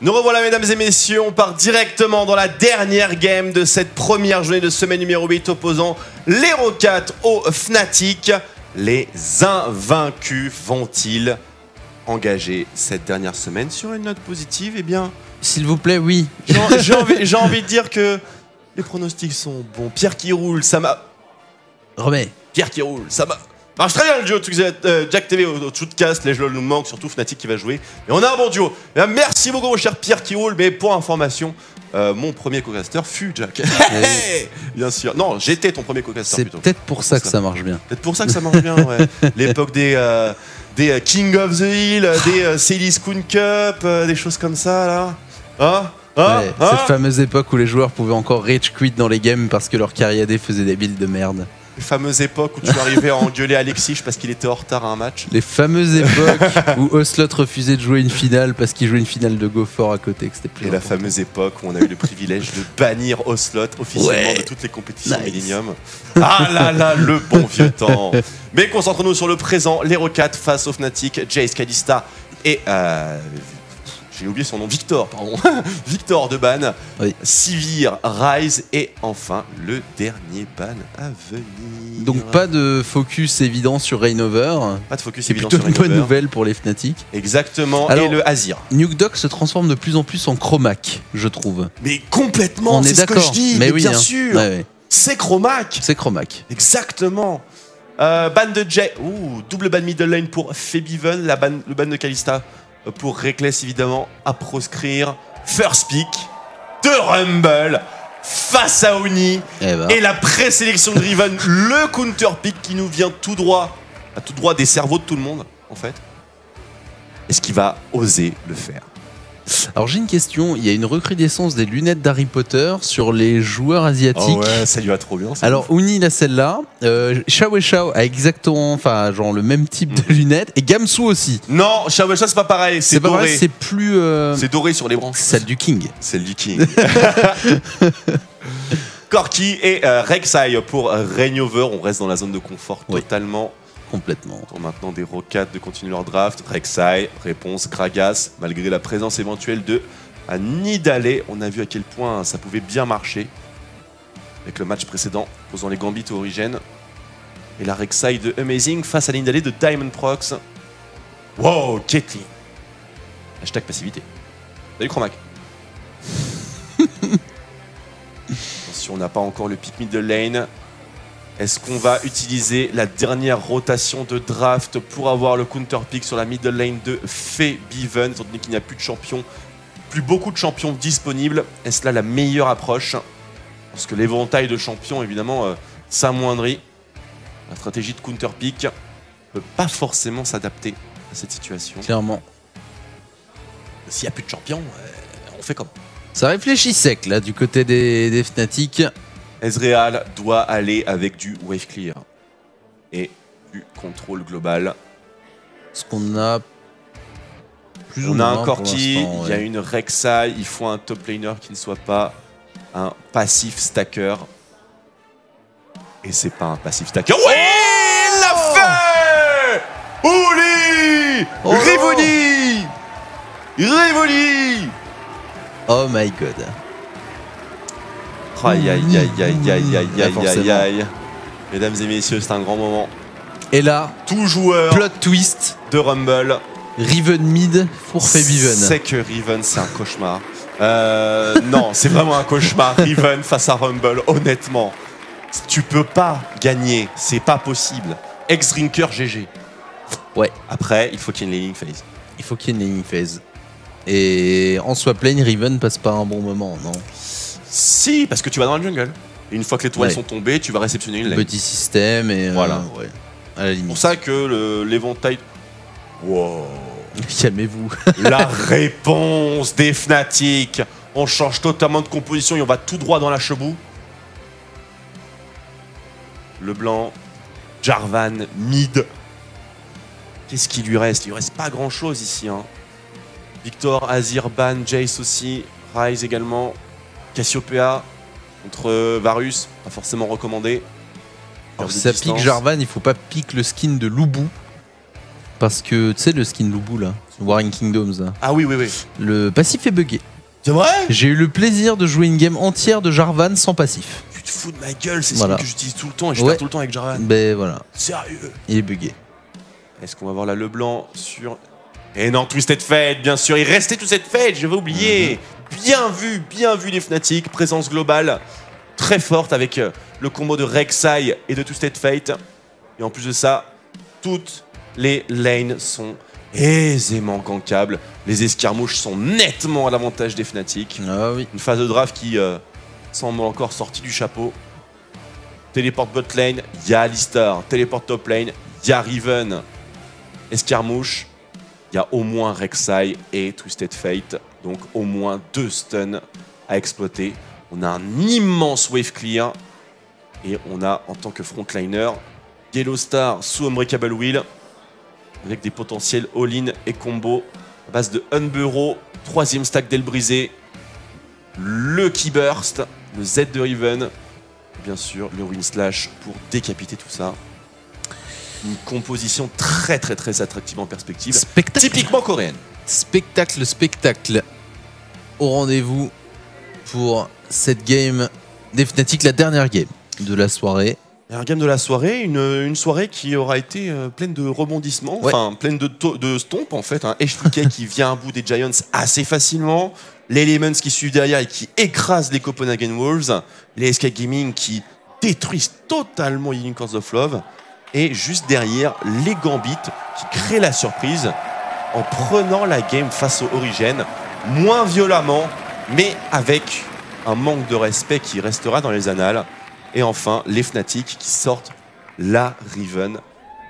Nous revoilà mesdames et messieurs, on part directement dans la dernière game de cette première journée de semaine numéro 8 opposant les Rocats aux Fnatic. Les invaincus vont-ils engager cette dernière semaine sur une note positive? Eh bien, s'il vous plaît, oui. J'ai envie de dire que les pronostics sont bons. Pierre qui roule, ça m'a... Remets. Pierre qui roule, ça m'a... marche très bien le duo Jack TV au shootcast, les LOL nous manquent, surtout Fnatic qui va jouer. Et on a un bon duo. Et bien, merci beaucoup mon cher Pierre qui roule, mais pour information, mon premier co-caster fut Jack. Bien sûr. Non, j'étais ton premier co-caster plutôt. C'est peut-être pour ça que ça marche bien. Peut-être pour ça que ça marche bien, ouais. L'époque des King of the Hill, des Celis Kun Cup, des choses comme ça là. Cette fameuse époque où les joueurs pouvaient encore rage quit dans les games parce que leur Cariadé faisait des builds de merde. Les fameuses époques où tu arrivais à engueuler Alexis parce qu'il était en retard à un match. Les fameuses époques où Ocelot refusait de jouer une finale parce qu'il jouait une finale de Go4 à côté. Que c'était plus la fameuse époque où on a eu le privilège de bannir Ocelot officiellement de toutes les compétitions Millennium. Ah là là, le bon vieux temps. Mais concentrons-nous sur le présent. Les Rocats face aux Fnatic, Jayce, Kalista et... j'ai oublié son nom, Victor, pardon. Victor de ban, oui. Sivir, Ryze et enfin le dernier ban à venir. Donc pas de focus évident sur Reignover. Pas de focus évident sur Reignover. C'est plutôt une bonne nouvelle pour les Fnatic. Exactement. Alors, et le Azir. Nukeduck se transforme de plus en plus en Chromac, je trouve. Mais complètement, c'est ce que je dis, mais oui, bien sûr. Ouais. C'est Chromac. C'est Chromac. Exactement. Ban de Jay. Double ban middle lane pour Febiven. Le ban de Kalista pour Reckless évidemment à proscrire. First pick de Rumble face à Oni et la présélection de Riven, le counter pick qui nous vient tout droit des cerveaux de tout le monde en fait. Est-ce qu'il va oser le faire? Alors j'ai une question, il y a une recrudescence des lunettes d'Harry Potter sur les joueurs asiatiques. Oh ouais, ça lui va trop bien. Alors Uni il a celle-là, Xiao Xiao a exactement, enfin genre le même type de lunettes et Gamsu aussi. Non, Xiao Xiao c'est pas pareil, c'est doré. C'est plus. C'est doré sur les branches. Celle du King. Celle du King. Corki et Rek'Sai pour Reignover. On reste dans la zone de confort totalement. Complètement. Pour maintenant des Rocats de continuer leur draft. Rek'Sai, réponse Gragas, malgré la présence éventuelle de Nidalé. On a vu à quel point ça pouvait bien marcher avec le match précédent, posant les gambits au Origin. Et la Rek'Sai de Amazing face à Nidalé de Diamond Prox. Wow, Caitlyn. Hashtag passivité. Salut Chromac. Attention, on n'a pas encore le pick middle lane. Est-ce qu'on va utiliser la dernière rotation de draft pour avoir le counter pick sur la middle lane de Febiven, étant donné qu'il n'y a plus de champions, plus beaucoup de champions disponibles? Est-ce là la meilleure approche? Parce que l'éventail de champions, évidemment, s'amoindrit. La stratégie de counter pick ne peut pas forcément s'adapter à cette situation. Clairement. S'il n'y a plus de champions, on fait comment? Ça réfléchit sec, là, du côté des Fnatic. Ezreal doit aller avec du wave clear et du contrôle global. Ce qu'on a plus on a un Corki, il y a une Rek'Sai, il faut un top laner qui ne soit pas un passif stacker. Et c'est pas un passif stacker. Oui, il l'a fait! Ouli! Rivoli! Rivoli! Oh my god. Aïe aïe aïe aïe aïe aïe aïe aïe aïe. Mesdames et messieurs, c'est un grand moment. Et là, tout joueur plot twist de Rumble. Riven mid pour Febiven. C'est que Riven, c'est un cauchemar. Non, c'est vraiment un cauchemar. Riven face à Rumble, honnêtement. Tu peux pas gagner, c'est pas possible. Ex-Drinker GG. Ouais. Après, il faut qu'il y ait une laning phase. Il faut qu'il y ait une laning phase. Et en swap lane, Riven passe pas un bon moment, non? Si, parce que tu vas dans le jungle. Et une fois que les toiles sont tombées, tu vas réceptionner une lane. Petit système et voilà. À la limite. C'est pour ça que l'éventail... Wow. Calmez-vous. La réponse des Fnatic. On change totalement de composition et on va tout droit dans la chebou. Le blanc, Jarvan, mid. Qu'est-ce qu'il lui reste? Il lui reste pas grand-chose ici. Hein. Victor, Azir, Ban, Jayce aussi, Ryze également. Cassiopeia contre Varus, pas forcément recommandé. Alors si ça pique Jarvan, il faut pas pique le skin de Lubu. Parce que tu sais le skin Lubu là, Warring Kingdoms. Là. Ah oui, oui, oui. Le passif est buggé. C'est vrai? J'ai eu le plaisir de jouer une game entière de Jarvan sans passif. Tu te fous de ma gueule, c'est ce que j'utilise tout le temps et je perds tout le temps avec Jarvan. Ben voilà. Sérieux? Il est buggé. Est-ce qu'on va voir là Leblanc sur... Et non, Twisted Fate, bien sûr. Il restait Twisted Fate, je vais oublier. Bien vu les Fnatic. Présence globale très forte avec le combo de Rek'Sai et de Twisted Fate. Et en plus de ça, toutes les lanes sont aisément gankables. Les escarmouches sont nettement à l'avantage des Fnatic. Ah oui. Une phase de draft qui semble encore sortie du chapeau. Téléporte bot lane, il y a Alistar. Téléporte top lane, il y a Riven. Escarmouche, il y a au moins Rek'Sai et Twisted Fate. Donc au moins 2 stuns à exploiter. On a un immense wave clear. Et on a en tant que frontliner Yellowstar sous Unbreakable Wheel. Avec des potentiels all-in et combo. À base de Unburrow, 3ème stack d'Aile Brisée. Le Key Burst, le Z de Riven. Bien sûr, le Wind Slash pour décapiter tout ça. Une composition très attractive en perspective. Spectacle. Typiquement coréenne. Spectacle. Au rendez-vous pour cette game des Fnatic, la dernière game de la soirée. Un game de la soirée, une soirée qui aura été pleine de rebondissements, enfin pleine de stomp en fait. HBK qui vient à bout des Giants assez facilement, les Elements qui suivent derrière et qui écrasent les Copenhagen Wolves, les SK Gaming qui détruisent totalement Unicorns of Love, et juste derrière les Gambit qui créent la surprise en prenant la game face aux Origins, moins violemment, mais avec un manque de respect qui restera dans les annales. Et enfin, les Fnatic qui sortent la Riven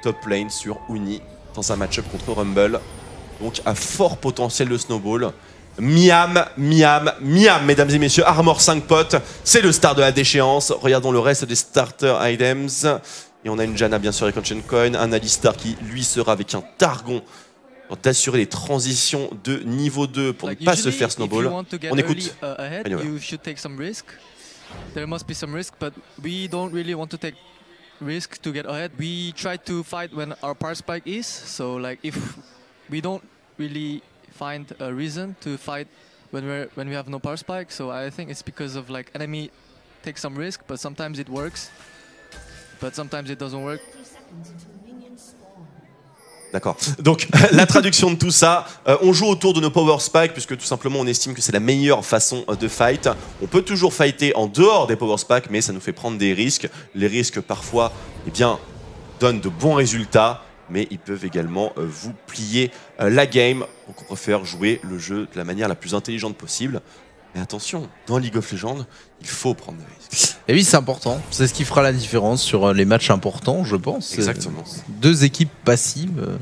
top lane sur Uni dans un match-up contre Rumble. Donc à fort potentiel de snowball. Miam, mesdames et messieurs, Armor 5 potes, c'est le star de la déchéance. Regardons le reste des starter items. Et on a une Janna bien sûr avec Ancient Coin, un Alistar qui lui sera avec un Targon pour d'assurer les transitions de niveau 2 pour ne pas se faire snowball. On écoute. There must be some risk, but we don't really want to take risk to get ahead. We try to fight when our power spike is, so like if we don't really find a reason to fight when we have no power spike, so I think it's because of like enemy take some risk, but sometimes it works, but sometimes it doesn't work. D'accord. Donc la traduction de tout ça, on joue autour de nos power spikes puisque tout simplement on estime que c'est la meilleure façon de fight. On peut toujours fighter en dehors des power spikes, mais ça nous fait prendre des risques. Les risques parfois, eh bien, donnent de bons résultats, mais ils peuvent également vous plier la game. Donc on préfère jouer le jeu de la manière la plus intelligente possible. Mais attention, dans League of Legends, il faut prendre des risques. Et oui, c'est important. C'est ce qui fera la différence sur les matchs importants, je pense. Exactement. 2 équipes passives,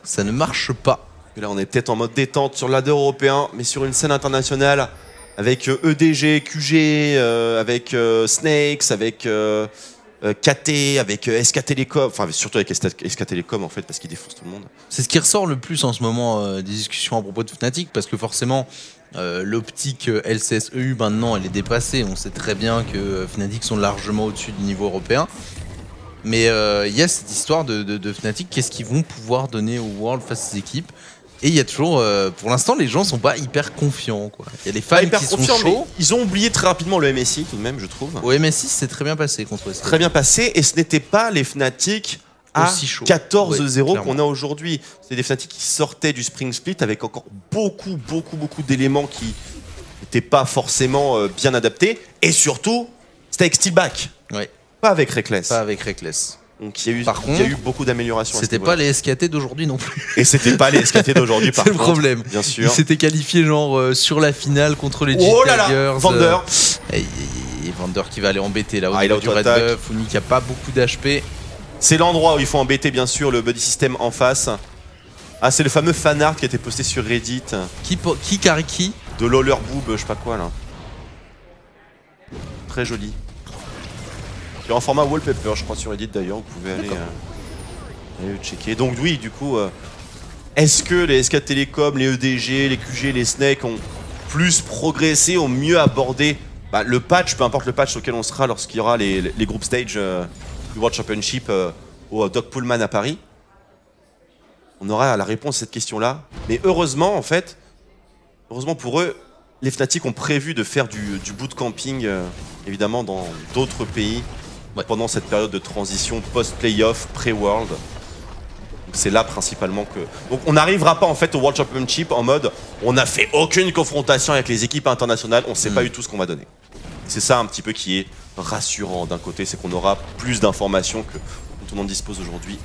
ça ne marche pas. Et là, on est peut-être en mode détente sur l'AD européen, mais sur une scène internationale avec EDG, QG, avec Snakes, avec KT, avec SK Telecom, enfin surtout avec SK Telecom en fait, parce qu'ils défoncent tout le monde. C'est ce qui ressort le plus en ce moment des discussions à propos de Fnatic, parce que forcément l'optique LCS-EU maintenant elle est dépassée. On sait très bien que Fnatic sont largement au-dessus du niveau européen. Mais il y a cette histoire de Fnatic, qu'est-ce qu'ils vont pouvoir donner au World face à ces équipes. Et il y a toujours, pour l'instant, les gens sont pas hyper confiants, quoi. Il y a des fans qui sont chauds. Ils ont oublié très rapidement le MSI tout de même, je trouve. Au MSI, c'est très bien passé contre SK. Très bien passé, et ce n'était pas les Fnatic à 14-0 qu'on a aujourd'hui. C'est des Fnatic qui sortaient du Spring Split avec encore beaucoup d'éléments qui n'étaient pas forcément bien adaptés. Et surtout, c'était avec Steelback. Ouais. Pas avec Reckless. Pas avec Reckless. Donc il y a eu beaucoup d'améliorations. C'était pas les SKT d'aujourd'hui non plus. Et c'était pas les SKT d'aujourd'hui par contre. C'est le problème. Bien sûr. Ils s'étaient qualifiés genre sur la finale contre les Oh là là, Vander. Et Vander qui va aller embêter là au il niveau du red buff. Uni qui a pas beaucoup d'HP. C'est l'endroit où il faut embêter bien sûr le buddy system en face. Ah, c'est le fameux fanart qui a été posté sur Reddit. Qui carry qui de Lawler Boob, je sais pas quoi là. Très joli. Il y a un format wallpaper, je crois, sur Reddit d'ailleurs, vous pouvez aller checker. Donc oui, du coup, est-ce que les SK Telecom, les EDG, les QG, les Snakes ont plus progressé, ont mieux abordé le patch, peu importe le patch auquel on sera lorsqu'il y aura les group stage du World Championship au Doc Pullman à Paris? on aura la réponse à cette question-là. Mais heureusement, en fait, heureusement pour eux, les Fnatic ont prévu de faire du bootcamping, évidemment, dans d'autres pays pendant cette période de transition post-playoff, pré-world. C'est là principalement que... Donc on n'arrivera pas en fait au World Championship en mode on n'a fait aucune confrontation avec les équipes internationales, on sait pas du tout ce qu'on va donner. C'est ça un petit peu qui est rassurant d'un côté, c'est qu'on aura plus d'informations que dont on en dispose aujourd'hui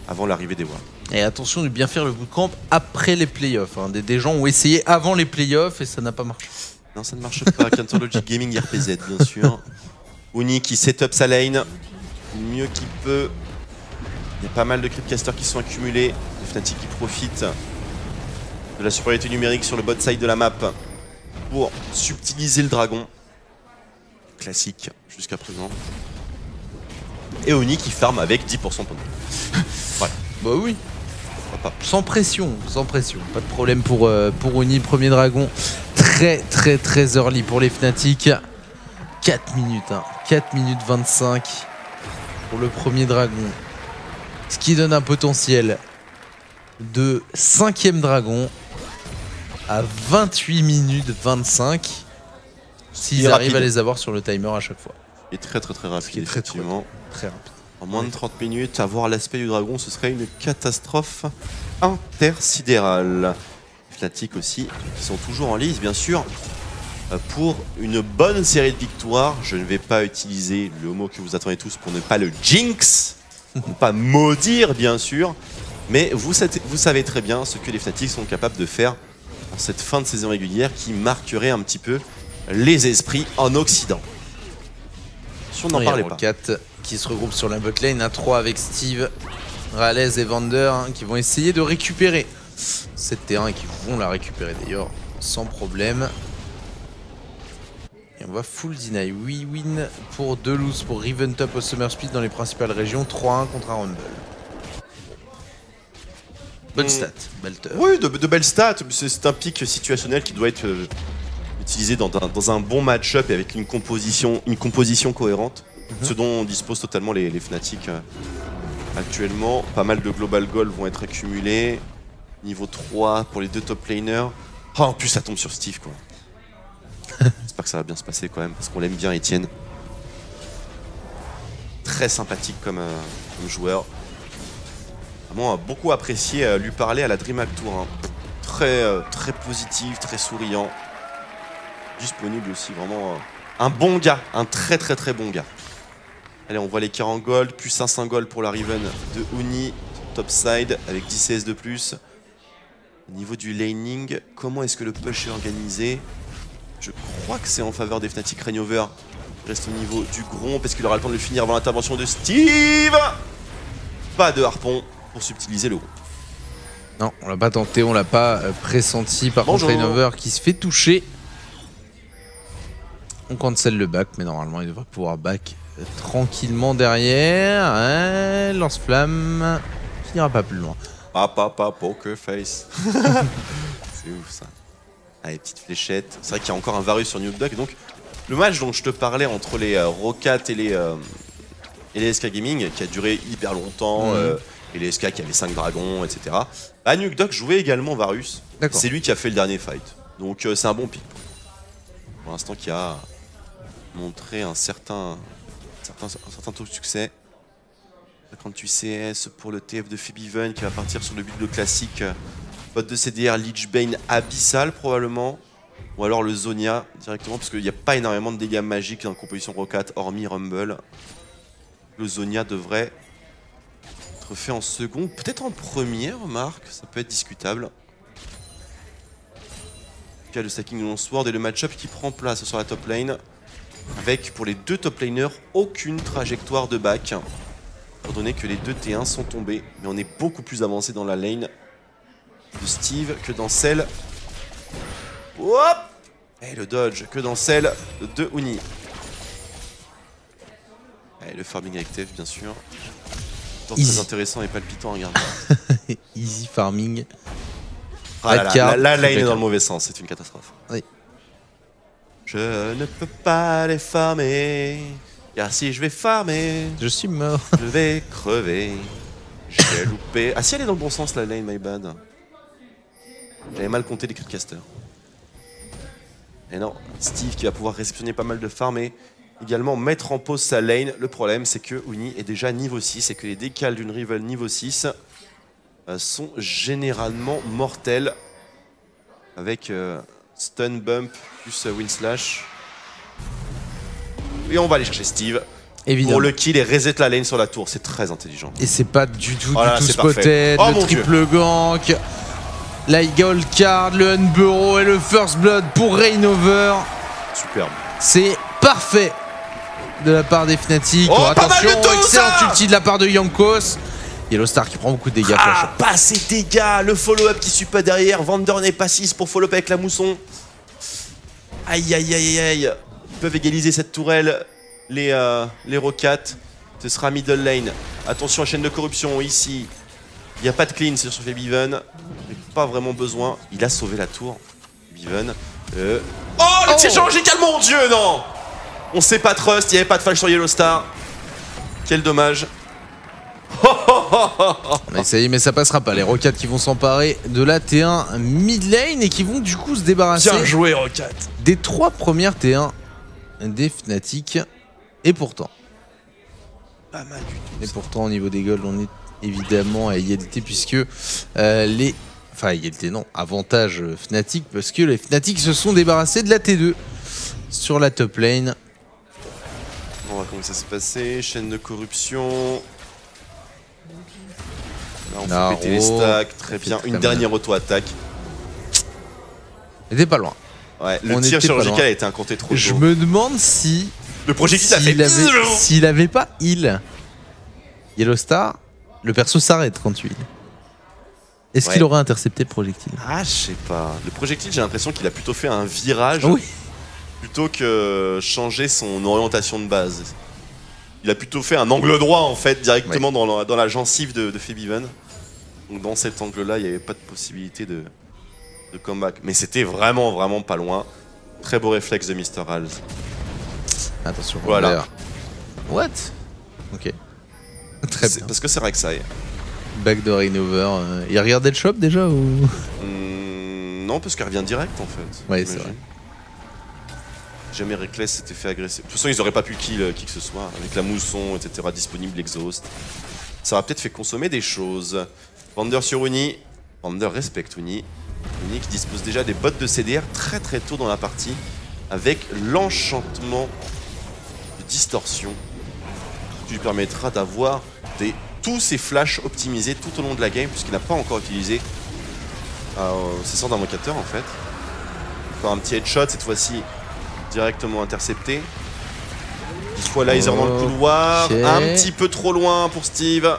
avant l'arrivée des Worlds. Et attention de bien faire le bootcamp après les playoffs. Hein. Des gens ont essayé avant les playoffs et ça n'a pas marché. Non, ça ne marche pas. Cantology Gaming RPZ, bien sûr. Uni qui setup sa lane mieux qu'il peut. Il y a pas mal de Cryptcasters qui sont accumulés. Les Fnatic qui profitent de la supériorité numérique sur le bot side de la map pour subtiliser le dragon. Classique jusqu'à présent. Et Oni qui farm avec 10% pour nous. Voilà. Bah oui. Sans pression, pas de problème pour Oni. Premier dragon, très early pour les Fnatic. 4 minutes, 4 minutes 25 pour le premier dragon. Ce qui donne un potentiel de 5ème dragon à 28 minutes 25 s'ils arrivent à les avoir sur le timer à chaque fois. Il est très rapide, effectivement. Très rapide. En moins de 30 minutes, avoir l'aspect du dragon, ce serait une catastrophe intersidérale. Fnatic aussi, qui sont toujours en lice, bien sûr, pour une bonne série de victoires. Je ne vais pas utiliser le mot que vous attendez tous pour ne pas le jinx, ne pas maudire, bien sûr. Mais vous savez très bien ce que les Fnatic sont capables de faire en cette fin de saison régulière qui marquerait un petit peu les esprits en Occident. Si on n'en parlait pas. 4 qui se regroupe sur la botlane, à 3 avec Steve, Ralez et Vander qui vont essayer de récupérer cette terrain et qui vont la récupérer d'ailleurs sans problème. Et on va full deny. We win pour Delouse pour Riven Top au Summer Split dans les principales régions. 3-1 contre un Rumble. Bonne stat, Belter. Oui, de belles stats. C'est un pic situationnel qui doit être utilisé dans un bon match-up et avec une composition cohérente. Ce dont on dispose totalement les Fnatic actuellement. Pas mal de global goals vont être accumulés. Niveau 3 pour les deux top laners. Oh, en plus ça tombe sur Steve quoi. J'espère que ça va bien se passer quand même parce qu'on l'aime bien Etienne. Très sympathique comme joueur. Vraiment beaucoup apprécié lui parler à la DreamHack Tour. Hein. Très positif, très souriant. Disponible aussi, vraiment un bon gars, un très bon gars. Allez, on voit les 40 gold, plus 500 gold pour la Riven de Uni, topside avec 10 CS de plus. Au niveau du laning, comment est-ce que le push est organisé? Je crois que c'est en faveur des Fnatic. Rainover reste au niveau du Grom parce qu'il aura le temps de le finir avant l'intervention de Steve. Pas de harpon pour subtiliser le groupe. Non, on l'a pas tenté, on l'a pas pressenti. Par contre, Rainover qui se fait toucher. On cancel le back, mais normalement il devrait pouvoir back tranquillement derrière. Hein, lance-flamme qui n'ira pas plus loin. Poker face. C'est ouf ça. Allez, petite fléchette. C'est vrai qu'il y a encore un Varus sur Nukeduck. Donc, le match dont je te parlais entre les Rocat et les SK Gaming, qui a duré hyper longtemps, et les SK qui avaient 5 dragons, etc. Bah, Nukeduck jouait également Varus. C'est lui qui a fait le dernier fight. Donc, c'est un bon pick. Pour l'instant, qui a montré un certain taux de succès. 58 CS pour le TF de Febiven qui va partir sur le build classique. Bot de CDR, Lichbane Abyssal probablement. Ou alors le Zonia directement parce qu'il n'y a pas énormément de dégâts magiques dans la composition Rocat hormis Rumble. Le Zonia devrait être fait en second, peut-être en premier, remarque, ça peut être discutable. Il y a le stacking de Longsword et le match-up qui prend place sur la top lane. Avec pour les deux top laners aucune trajectoire de back. Étant donné que les deux T1 sont tombés. Mais on est beaucoup plus avancé dans la lane de Steve que dans celle... Hop et le dodge que dans celle de Uni. Et le farming avec TF bien sûr. Très intéressant et palpitant à regarder. Easy farming. Ah la lane est dans le mauvais sens, c'est une catastrophe. Oui. Je ne peux pas les farmer, car si je vais farmer, je suis mort. Je vais crever. J'ai loupé. Ah si, elle est dans le bon sens la lane, my bad. J'avais mal compté les cris de caster. Et non, Steve qui va pouvoir réceptionner pas mal de farm et également mettre en pause sa lane. Le problème c'est que Uni est déjà niveau 6 et que les décales d'une rival niveau 6 sont généralement mortels. Avec stun bump plus win slash. Et on va aller chercher Steve. Évidemment. Pour le kill et reset la lane sur la tour, c'est très intelligent. Et c'est pas du tout, voilà, spotted, oh, le triple gank, la gold card, le unburrow et le first blood pour Reignover. Superbe. C'est parfait de la part des Fnatic. Oh, attention, excellent ulti de la part de Jankos. Yellowstar qui prend beaucoup de dégâts. Ah, pas ces dégâts. Le follow-up qui suit pas derrière. Vander n'est pas 6 pour follow-up avec la mousson. Aïe, aïe, aïe, aïe. Ils peuvent égaliser cette tourelle. Les Rocats. Ce sera middle lane. Attention à chaîne de corruption ici. Il n'y a pas de clean sur Beaven. Pas vraiment besoin. Il a sauvé la tour. Beaven. Oh, le tir chirurgical, mon dieu, non. On sait pas trust. Il n'y avait pas de flash sur Yellowstar. Quel dommage. On a essayé mais ça passera pas. Les Rocats qui vont s'emparer de la T1 mid lane et qui vont du coup se débarrasser bien joué, Roccat. Des 3 premières T1 des Fnatic. Et pourtant pas mal du tout. Et pourtant au niveau des golds on est évidemment à égalité puisque enfin égalité non, avantage Fnatic parce que les Fnatic se sont débarrassés de la T2 sur la top lane. On va voir comment ça se passer. Chaîne de corruption. Là on peut péter les stacks, très bien. Une dernière auto-attaque. On était pas loin. Ouais, le tir chirurgical a été incompté trop tôt. Je me demande si le projectile a fait s'il avait pas heal Yellowstar, le perso s'arrête quand tu heal. Est-ce qu'il aurait intercepté le projectile? Ah, je sais pas. Le projectile, j'ai l'impression qu'il a plutôt fait un virage plutôt que changer son orientation de base. Il a plutôt fait un angle droit en fait, directement dans la gencive de Febiven. Donc dans cet angle-là, il n'y avait pas de possibilité de comeback. Mais c'était vraiment pas loin. Très beau réflexe de Mr. Hals. Attention, voilà. What? Ok. Très bien. Parce que c'est Rek'Sai. Back de Reignover. Il a regardé le shop déjà ou non, parce qu'elle revient direct en fait. Ouais, c'est vrai. Jamais Reckless s'était fait agresser. De toute façon, ils auraient pas pu kill qui que ce soit. Avec la mousson, etc. disponible, l'exhaust. Ça aurait peut-être fait consommer des choses. Vander sur Uni. Vander respecte Uni. Uni qui dispose déjà des bots de CDR très tôt dans la partie. Avec l'enchantement de distorsion. Qui lui permettra d'avoir tous ses flashs optimisés tout au long de la game. Puisqu'il n'a pas encore utilisé ses sorts d'invocateur en fait. Encore un petit headshot cette fois-ci. Directement intercepté. Equalizer dans le couloir. Un petit peu trop loin pour Steve.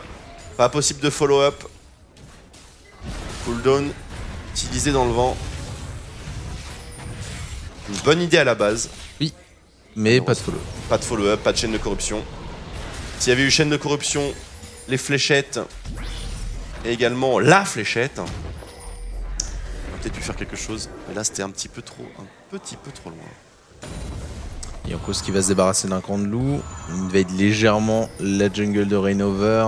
Pas possible de follow-up. Cooldown utilisé dans le vent. Une bonne idée à la base. Oui, mais pas de follow-up. Pas de follow-up, pas de chaîne de corruption. S'il y avait eu chaîne de corruption, les fléchettes et également la fléchette, on aurait peut-être pu faire quelque chose. Mais là, c'était un petit peu trop loin. Jankos qui va se débarrasser d'un camp de loup. Il invade légèrement la jungle de Reignover.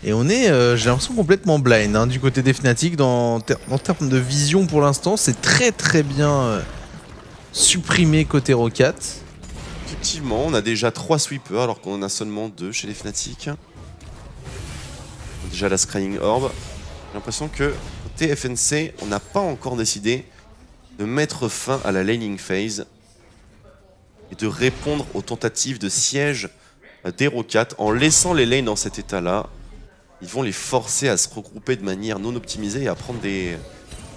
Et on est, j'ai l'impression, complètement blind du côté des Fnatic en termes de vision pour l'instant. C'est très bien supprimé côté Roccat. Effectivement, on a déjà 3 sweepers alors qu'on en a seulement 2 chez les Fnatic. Déjà la Scrying Orb. J'ai l'impression que côté FNC, on n'a pas encore décidé de mettre fin à la laning phase et de répondre aux tentatives de siège des Roccat en laissant les lanes dans cet état-là. Ils vont les forcer à se regrouper de manière non optimisée et à prendre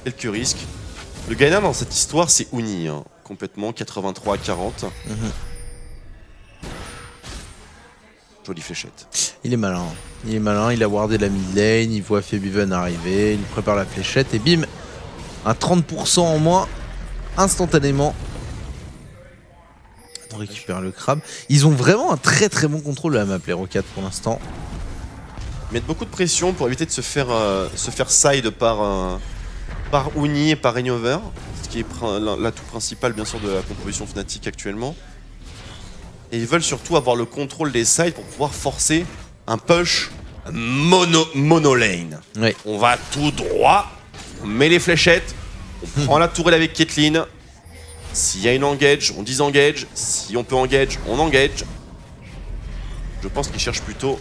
quelques risques. Le gagnant dans cette histoire, c'est Uni, complètement 83 à 40. Jolie fléchette. Il est malin. Il a wardé la mid lane, il voit Febiven arriver, il prépare la fléchette et bim, un 30% en moins instantanément. On récupère le crabe. Ils ont vraiment un très bon contrôle de la map, les Roccat pour l'instant. Ils mettent beaucoup de pression pour éviter de se faire side par Uni et par Reignover, ce qui est l'atout principal bien sûr de la composition Fnatic actuellement. Et ils veulent surtout avoir le contrôle des sides pour pouvoir forcer un push mono lane. Ouais. On va tout droit, on met les fléchettes, on prend la tourelle avec Caitlyn. S'il y a une engage, on disengage. Si on peut engage, on engage. Je pense qu'il cherche plutôt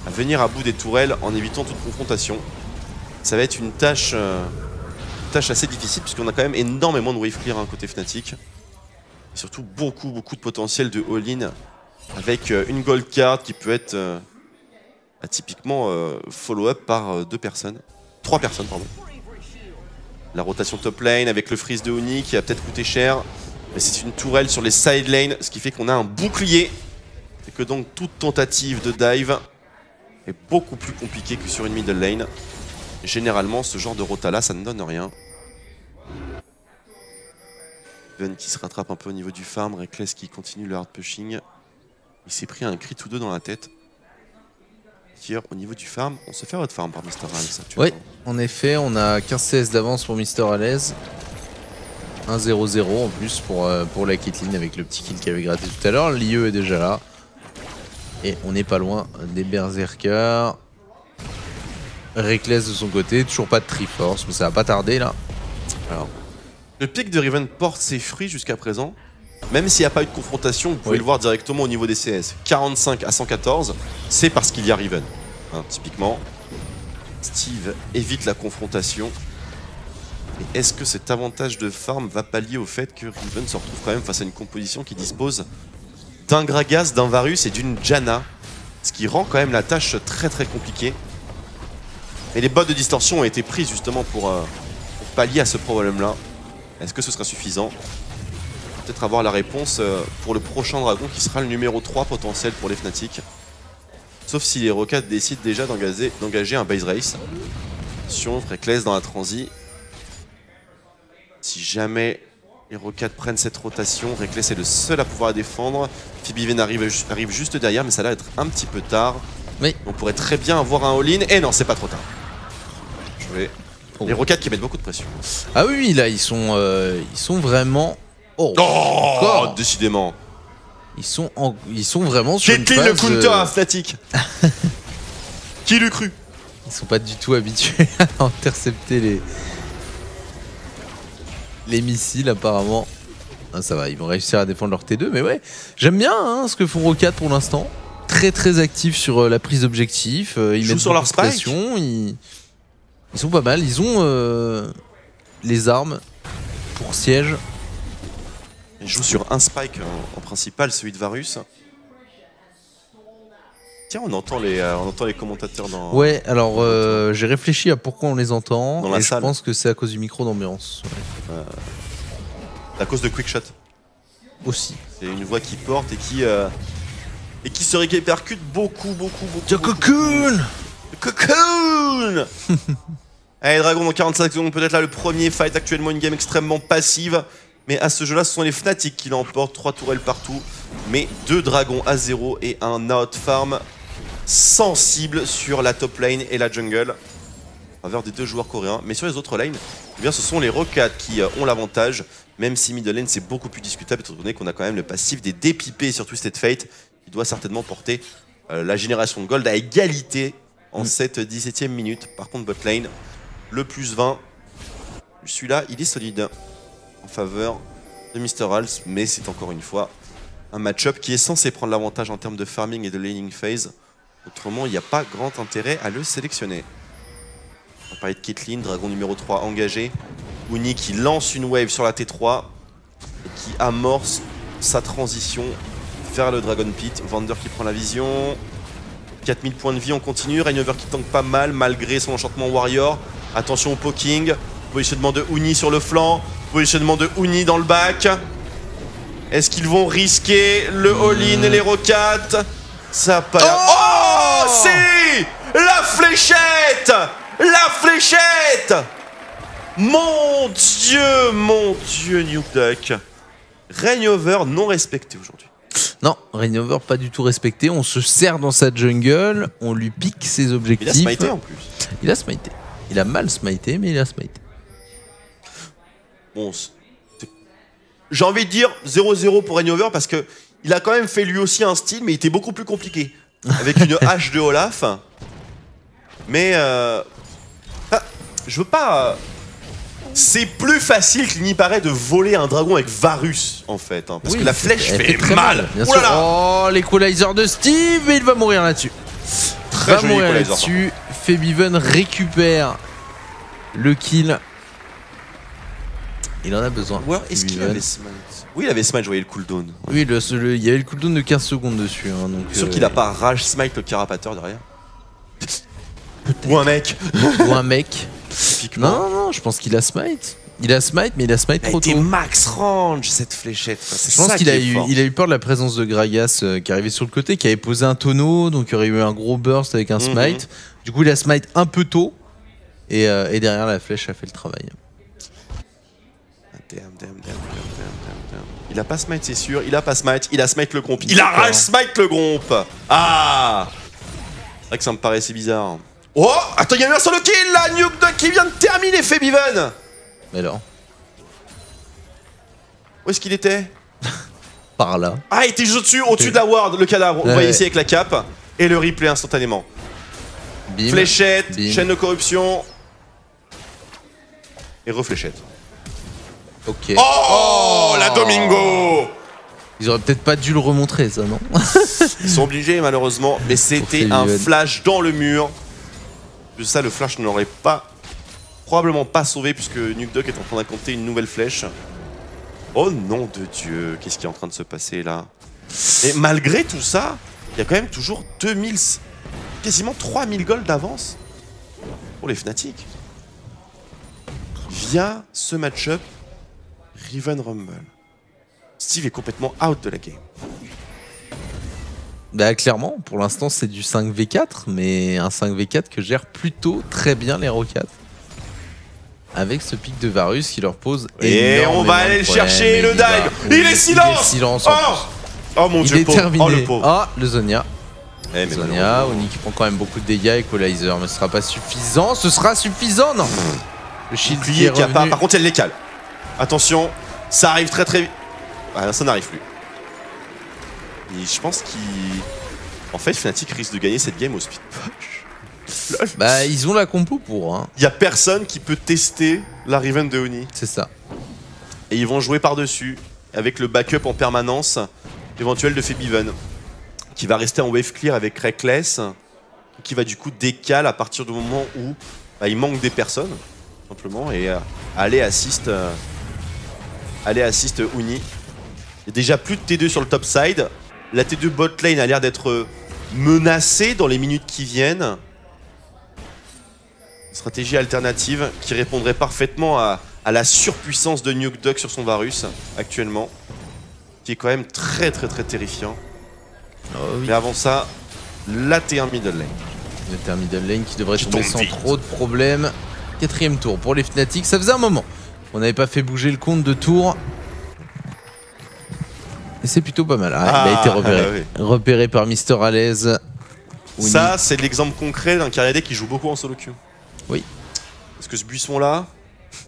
à venir à bout des tourelles en évitant toute confrontation. Ça va être une tâche assez difficile puisqu'on a quand même énormément de wave clear côté Fnatic. Et surtout beaucoup de potentiel de all-in avec une gold card qui peut être typiquement follow-up par 3 personnes pardon. La rotation top lane avec le freeze de Oni qui a peut-être coûté cher. Mais c'est une tourelle sur les side lanes, ce qui fait qu'on a un bouclier. Et que donc toute tentative de dive est beaucoup plus compliquée que sur une middle lane. Et généralement, ce genre de rota là, ça ne donne rien. Ven qui se rattrape un peu au niveau du farm, Reckless qui continue le hard pushing. Il s'est pris un crit ou deux dans la tête. Hier, au niveau du farm, on se fait votre farm par Mr. Alez. Oui, en effet, on a 15 CS d'avance pour Mr. Alez. 1-0-0 en plus pour la Caitlyn avec le petit kill qu'il avait gratté tout à l'heure. L'IE est déjà là. Et on n'est pas loin des Berserkers. Reckless de son côté, toujours pas de Triforce, mais ça va pas tarder là. Alors, le pic de Riven porte ses fruits jusqu'à présent. Même s'il n'y a pas eu de confrontation, vous pouvez le voir directement au niveau des CS. 45 à 114, c'est parce qu'il y a Riven. Typiquement, Steve évite la confrontation. Et est-ce que cet avantage de farm va pallier au fait que Riven se retrouve quand même face à une composition qui dispose d'un Gragas, d'un Varus et d'une Janna, ce qui rend quand même la tâche très compliquée. Et les bots de distorsion ont été pris justement pour pallier à ce problème-là. Est-ce que ce sera suffisant? Peut-être avoir la réponse pour le prochain dragon qui sera le numéro 3 potentiel pour les Fnatic. Sauf si les Rocats décident déjà d'engager un base race. Attention, Reckless dans la transi. Si jamais les Rocats prennent cette rotation, Reckless est le seul à pouvoir la défendre. Phoebe arrive juste derrière, mais ça va être un petit peu tard. Oui. On pourrait très bien avoir un all-in. Et non, c'est pas trop tard. Les Rocats qui mettent beaucoup de pression. Ah oui, là, ils sont vraiment... Oh, décidément. Ils sont vraiment sur une Caitlyn phase... le counter à Fnatic. Qui l'eût cru? Ils sont pas du tout habitués à intercepter les missiles apparemment. Ah, ça va, ils vont réussir à défendre leur T2, mais ouais. J'aime bien ce que font Roccat pour l'instant. Très actifs sur la prise d'objectif. Ils mettent sur leur spike. pression. Ils sont pas mal. Ils ont les armes pour siège. Ils jouent sur un spike en principal, celui de Varus. Tiens, on entend les commentateurs dans... Ouais, alors j'ai réfléchi à pourquoi on les entend. Dans la et salle. je pense que c'est à cause du micro d'ambiance. Ouais. À cause de Quickshot. Aussi. C'est une voix qui porte et qui se répercute beaucoup. Cocoon. Cocoon. Allez, Dragon dans 45 secondes, peut-être là le premier fight actuellement, une game extrêmement passive. Mais à ce jeu-là, ce sont les Fnatic qui l'emportent, 3 tourelles partout. Mais 2 dragons à 0 et un out farm sensible sur la top lane et la jungle. En faveur des 2 joueurs coréens. Mais sur les autres lanes, eh bien, ce sont les Rocats qui ont l'avantage. Même si middle lane, c'est beaucoup plus discutable, étant donné qu'on a quand même le passif des DPP sur Twisted Fate, qui doit certainement porter la génération de gold à égalité en cette 17e minute. Par contre, bot lane, le plus 20. Celui-là, il est solide en faveur de Mr. Hals, mais c'est encore une fois un match-up qui est censé prendre l'avantage en termes de farming et de laning phase. Autrement, il n'y a pas grand intérêt à le sélectionner. On va parler de Caitlyn, dragon numéro 3 engagé. Uni qui lance une wave sur la T3 et qui amorce sa transition vers le Dragon Pit. Vander qui prend la vision. 4000 points de vie, on continue. Rainover qui tank pas mal malgré son enchantement Warrior. Attention au poking. Positionnement de Uni sur le flanc. Positionnement de Uni dans le back. Est-ce qu'ils vont risquer le all-in et les Rocats? Ça a pas l'air... Oh, si! La fléchette! La fléchette! Mon Dieu, Nuke Duck. Reignover non respecté aujourd'hui. Non, Reignover pas du tout respecté. On se serre dans sa jungle, on lui pique ses objectifs. Il a smité en plus. Il a smité. Il a mal smité, mais il a smité. Bon, j'ai envie de dire 0-0 pour Reignover parce que il a quand même fait lui aussi un style, mais il était beaucoup plus compliqué. avec une hache de Olaf. Mais je veux pas. C'est plus facile qu'il n'y paraît de voler un dragon avec Varus en fait, hein, parce que la flèche fait très mal. Bien Oh sûr. là là. Oh, l'équalizer de Steve, et il va mourir là-dessus. Très joli mourir equalizer, là-dessus. Febiven récupère le kill. Il en a besoin. Ou alors, est-ce qu'il Febiven. avait smite? Oui, il avait smite, je voyais le cooldown. Oui, il y avait le cooldown de 15 secondes dessus. Hein, donc, Sûr qu'il a pas rage smite le carapateur derrière. Ou un mec. Ou un mec. Typiquement. Non, je pense qu'il a smite. Il a smite, mais il a smite Elle trop était tôt. max range cette fléchette. Enfin, c'est Je pense ça qu'il qui a est fort. eu peur de la présence de Gragas qui arrivait sur le côté, qui avait posé un tonneau, donc il y aurait eu un gros burst avec un smite. Du coup, il a smite un peu tôt, et derrière la flèche a fait le travail. Damn. Il a pas smite, c'est sûr. Il a pas smite. Il a smite le gromp. Il a rage smite le gromp. Ah. C'est vrai que ça me paraissait bizarre. Oh, attends, il y a eu un solo kill là. Nuke Duck qui vient de terminer Febiven. Mais alors, Où est-ce qu'il était? par là. Ah, il était juste au-dessus de la ward, le cadavre. Vous voyez ici avec la cape. Et le replay instantanément. Bim. Fléchette, Bim. chaîne de corruption. Et refléchette. Ok. Oh, la Domingo. Ils auraient peut-être pas dû le remontrer, ça, non? Ils sont obligés malheureusement. Mais c'était un flash dans le mur. De ça, le flash ne l'aurait probablement pas sauvé puisque Nuke Duck est en train d'incanter une nouvelle flèche. Oh nom de Dieu, qu'est-ce qui est en train de se passer là? Et malgré tout ça, il y a quand même toujours 2000, quasiment 3000 gold d'avance pour les Fnatic. Via ce match-up Riven Rumble. Steve est complètement out de la game. Bah clairement, pour l'instant c'est du 5v4, mais un 5v4 que gère plutôt très bien les Rocats. Avec ce pic de Varus qui leur pose et on va aller le chercher, le dive. Il est silence. Oh mon Dieu, il est terminé. Oh le pauvre. Ah, le Zonia. Eh, mais Zonia, Oni qui prend quand même beaucoup de dégâts, Equalizer, mais ce sera pas suffisant. Ce sera suffisant, non. Le shield qui est qui a pas. revenu. Par contre, elle les cale. Attention, ça arrive très vite. Ah, ça n'arrive plus. Et je pense qu'il. En fait, Fnatic risque de gagner cette game au speed push. Bah, ils ont la compo pour. Hein. Il y a personne qui peut tester la Riven de Oni. C'est ça. Et ils vont jouer par-dessus avec le backup en permanence éventuel de Febiven, qui va rester en wave clear avec Reckless, qui va du coup décaler à partir du moment où il manque des personnes, simplement, et aller assist Uni. Il y a déjà plus de T2 sur le top side. La T2 bot lane a l'air d'être menacée dans les minutes qui viennent. Une stratégie alternative qui répondrait parfaitement à la surpuissance de Nuke Duck sur son Varus actuellement, qui est quand même très terrifiant. Oh, oui. Mais avant ça, la T1 middle lane. Le middle lane qui devrait Qui tomber tombe sans vite. trop de problèmes. 4ème tour pour les Fnatic. Ça faisait un moment. On n'avait pas fait bouger le compte de tour. Et c'est plutôt pas mal. Ah, il a été repéré. Oui. Repéré par Mister Alaise. Ça, c'est l'exemple concret d'un carrière qui joue beaucoup en solo queue. Oui. Parce que ce buisson-là,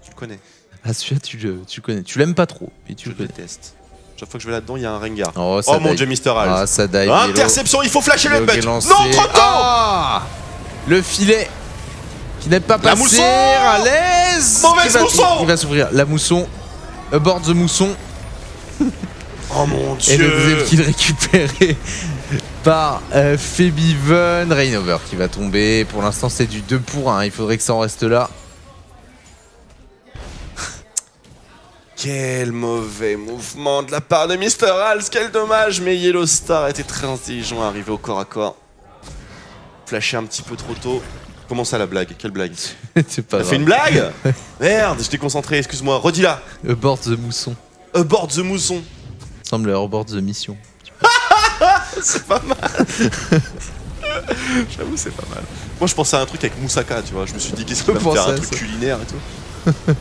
tu le connais. Ah, celui-là, tu le connais. Tu l'aimes pas trop, mais tu Je le le connais. déteste. Chaque fois que je vais là-dedans, il y a un Rengar. Oh, Oh mon Dieu, Mister Hals. Ah, ça dive. Interception, il faut flasher le Yellow qui est but. lancé. Non, trop tôt. Ah, le filet qui n'est pas La passé. mousson. À l'aise. Mauvaise mousson. Il va s'ouvrir. La mousson. Aboard the mousson. Oh mon Et le Dieu. deuxième kill récupéré par Febiven. Rainover qui va tomber. Pour l'instant, c'est du 2 pour 1. Il faudrait que ça en reste là. Quel mauvais mouvement de la part de Mister Hals, quel dommage, mais Yellow Star était très intelligent à arriver au corps à corps. Flashé un petit peu trop tôt. Comment ça la blague? Quelle blague? C'est pas T'as grave. fait une blague? Merde, j'étais concentré, excuse-moi, redis-la. Aboard the mousson. Aboard the mousson. Semble aboard the mission. C'est pas mal. J'avoue, c'est pas mal. Moi, je pensais à un truc avec Moussaka, tu vois. Je me suis dit, qu'est-ce qu'il va me faire, un truc culinaire et tout.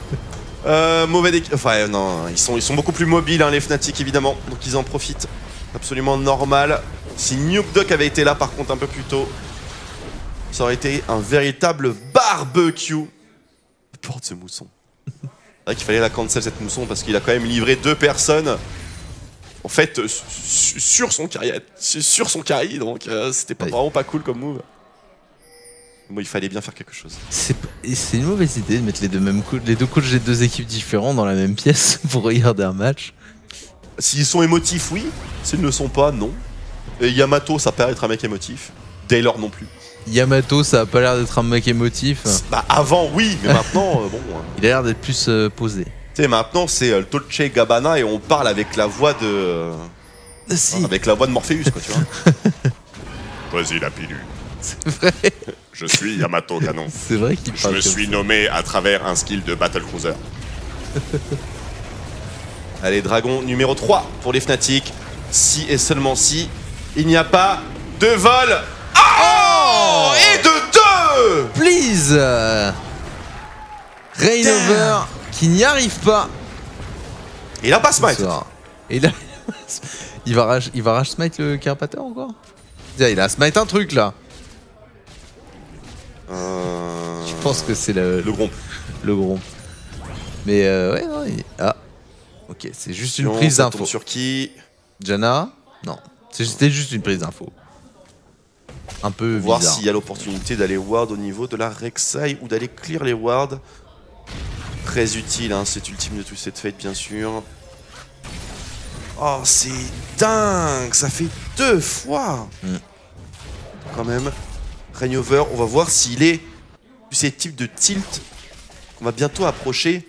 Mauvais déc... Enfin, non, ils sont beaucoup plus mobiles, hein, les Fnatic, évidemment. Donc, ils en profitent. Absolument normal. Si Nuke Duck avait été là, par contre, un peu plus tôt, ça aurait été un véritable barbecue. Porte ce mousson. C'est vrai qu'il fallait la cancel, cette mousson, parce qu'il a quand même livré 2 personnes en fait sur son carry, donc c'était pas, vraiment pas cool comme move. Bon, il fallait bien faire quelque chose. C'est une mauvaise idée de mettre les deux coachs des deux équipes différentes dans la même pièce pour regarder un match. S'ils sont émotifs, oui. S'ils ne le sont pas, non. Et Yamato, ça paraît être un mec émotif. Taylor non plus. Yamato, ça a pas l'air d'être un mec émotif. Bah avant, oui, mais maintenant, bon... Il a l'air d'être plus posé. Tu sais, maintenant, c'est le Dolce Gabbana et on parle avec la voix de... Si. Avec la voix de Morpheus, quoi, tu vois. Vas-y la pilule. C'est vrai. Je suis Yamato Canon. C'est vrai qu'il Je parle me comme suis ça. nommé à travers un skill de Battle Cruiser. Allez, Dragon numéro 3 pour les Fnatic. Si et seulement si, il n'y a pas de vol. Oh, et de 2. Please Rainover qui n'y arrive pas. Il a pas smite. ce soir. Et là, il va rage smite le Carpathor encore. Il a smite un truc là. Je pense que c'est le gromp. Le gromp. Mais ouais, non, ah. Ok, c'est juste une prise Ça d'info. tombe sur qui? Jana? Non, c'était juste une prise d'info. Un peu Voir bizarre. s'il y a l'opportunité d'aller ward au niveau de la Rek'Sai ou d'aller clear les wards. Très utile, hein, cet ultime de tout cette fate, bien sûr. Oh, c'est dingue! Ça fait 2 fois! Quand même. Rainover, on va voir s'il est susceptible de tilt. On va bientôt approcher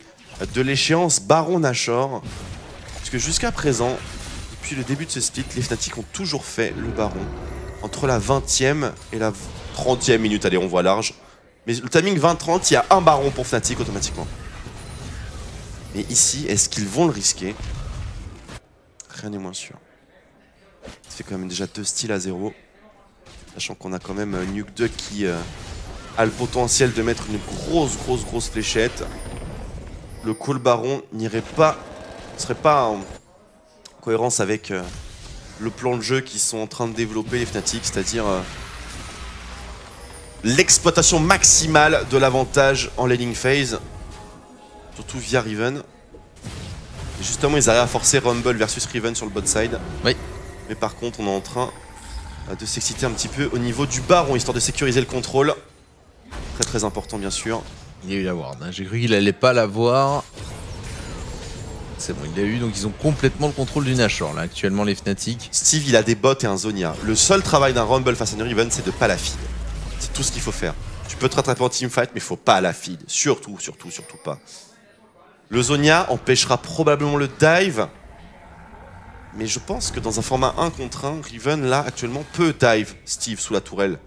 de l'échéance Baron Nashor. Parce que jusqu'à présent, depuis le début de ce split, les Fnatic ont toujours fait le Baron. Entre la 20e et la 30e minute, allez, on voit large. Mais le timing 20-30, il y a un Baron pour Fnatic automatiquement. Mais ici, est-ce qu'ils vont le risquer? Rien n'est moins sûr. Ça fait quand même déjà 2 styles à 0. Sachant qu'on a quand même Nukeduck qui a le potentiel de mettre une grosse fléchette. Le call Baron n'irait pas, serait pas en cohérence avec le plan de jeu qu'ils sont en train de développer les Fnatic, c'est-à-dire l'exploitation maximale de l'avantage en laning phase, surtout via Riven. Et justement, ils arrivent à forcer Rumble versus Riven sur le bot side. Oui. Mais par contre, on est en train de s'exciter un petit peu au niveau du Baron, histoire de sécuriser le contrôle. Très important, bien sûr. Il a eu la ward, hein. J'ai cru qu'il allait pas l'avoir. C'est bon, il l'a eu, donc ils ont complètement le contrôle du Nashor là, actuellement les Fnatic. Steve, il a des bots et un Zonia. Le seul travail d'un Rumble face à une Riven, c'est de pas la feed. C'est tout ce qu'il faut faire. Tu peux te rattraper en teamfight, mais faut pas la feed. Surtout pas. Le Zonia empêchera probablement le dive. Mais je pense que dans un format 1 contre 1, Riven, là, actuellement, peut dive Steve sous la tourelle.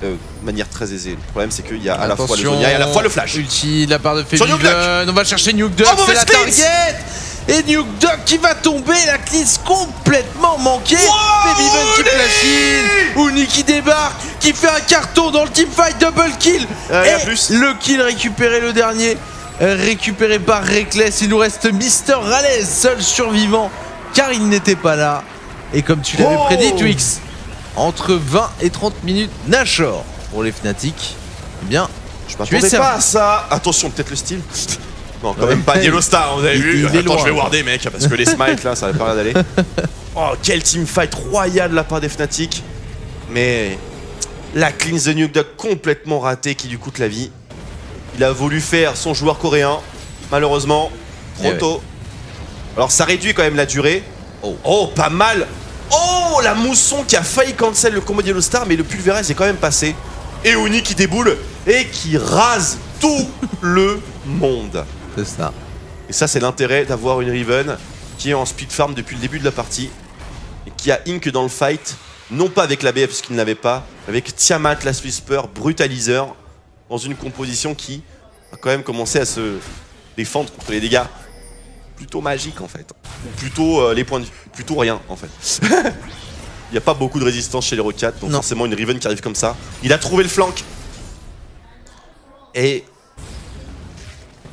De manière très aisée. Le problème, c'est qu'il y a à la fois le Zonia et à la fois le flash. Ulti de la part de Sur Febiven. On va chercher Nukeduck, Oh, c'est mauvaise la cleanse. target. Et Nukeduck qui va tomber, la cleanse complètement manquée. Febiven qui flash in. Uni qui débarque, qui fait un carton dans le teamfight, double kill. à Et plus. le kill récupéré, le dernier, récupéré par Reckless. Il nous reste Mister Rales, seul survivant, car il n'était pas là. Et comme tu l'avais prédit, Twix, entre 20 et 30 minutes, Nashor pour les Fnatic. Eh bien, Je m'attendais servi. pas à ça. Attention, peut-être le style. Non, quand Ouais. même pas Yellow Star, vous avez vu. Il est Attends, loin, je vais quoi. warder, mec, parce que les smites là, ça va pas l'air d'aller. Oh, quel teamfight royal de la part des Fnatic. Mais la cleanse de Nukeduck complètement ratée qui lui coûte la vie. Il a voulu faire son joueur coréen. Malheureusement, trop Eh tôt. Alors ça réduit quand même la durée. Oh, pas mal. Oh, la mousson qui a failli cancel le combo de Yellow Star, mais le pulvérise est quand même passé. Et Oni qui déboule et qui rase tout le monde. c'est ça. Et ça, c'est l'intérêt d'avoir une Riven qui est en speed farm depuis le début de la partie et qui a Ink dans le fight, non pas avec la BF parce qu'il ne l'avait pas, avec Tiamat, Last Whisper, Brutalizer, dans une composition qui a quand même commencé à se défendre contre les dégâts plutôt magiques en fait. Ou plutôt les points de vie, plutôt rien en fait. Il n'y a pas beaucoup de résistance chez les Rockats, donc Non. forcément une Riven qui arrive comme ça. Il a trouvé le flank. Et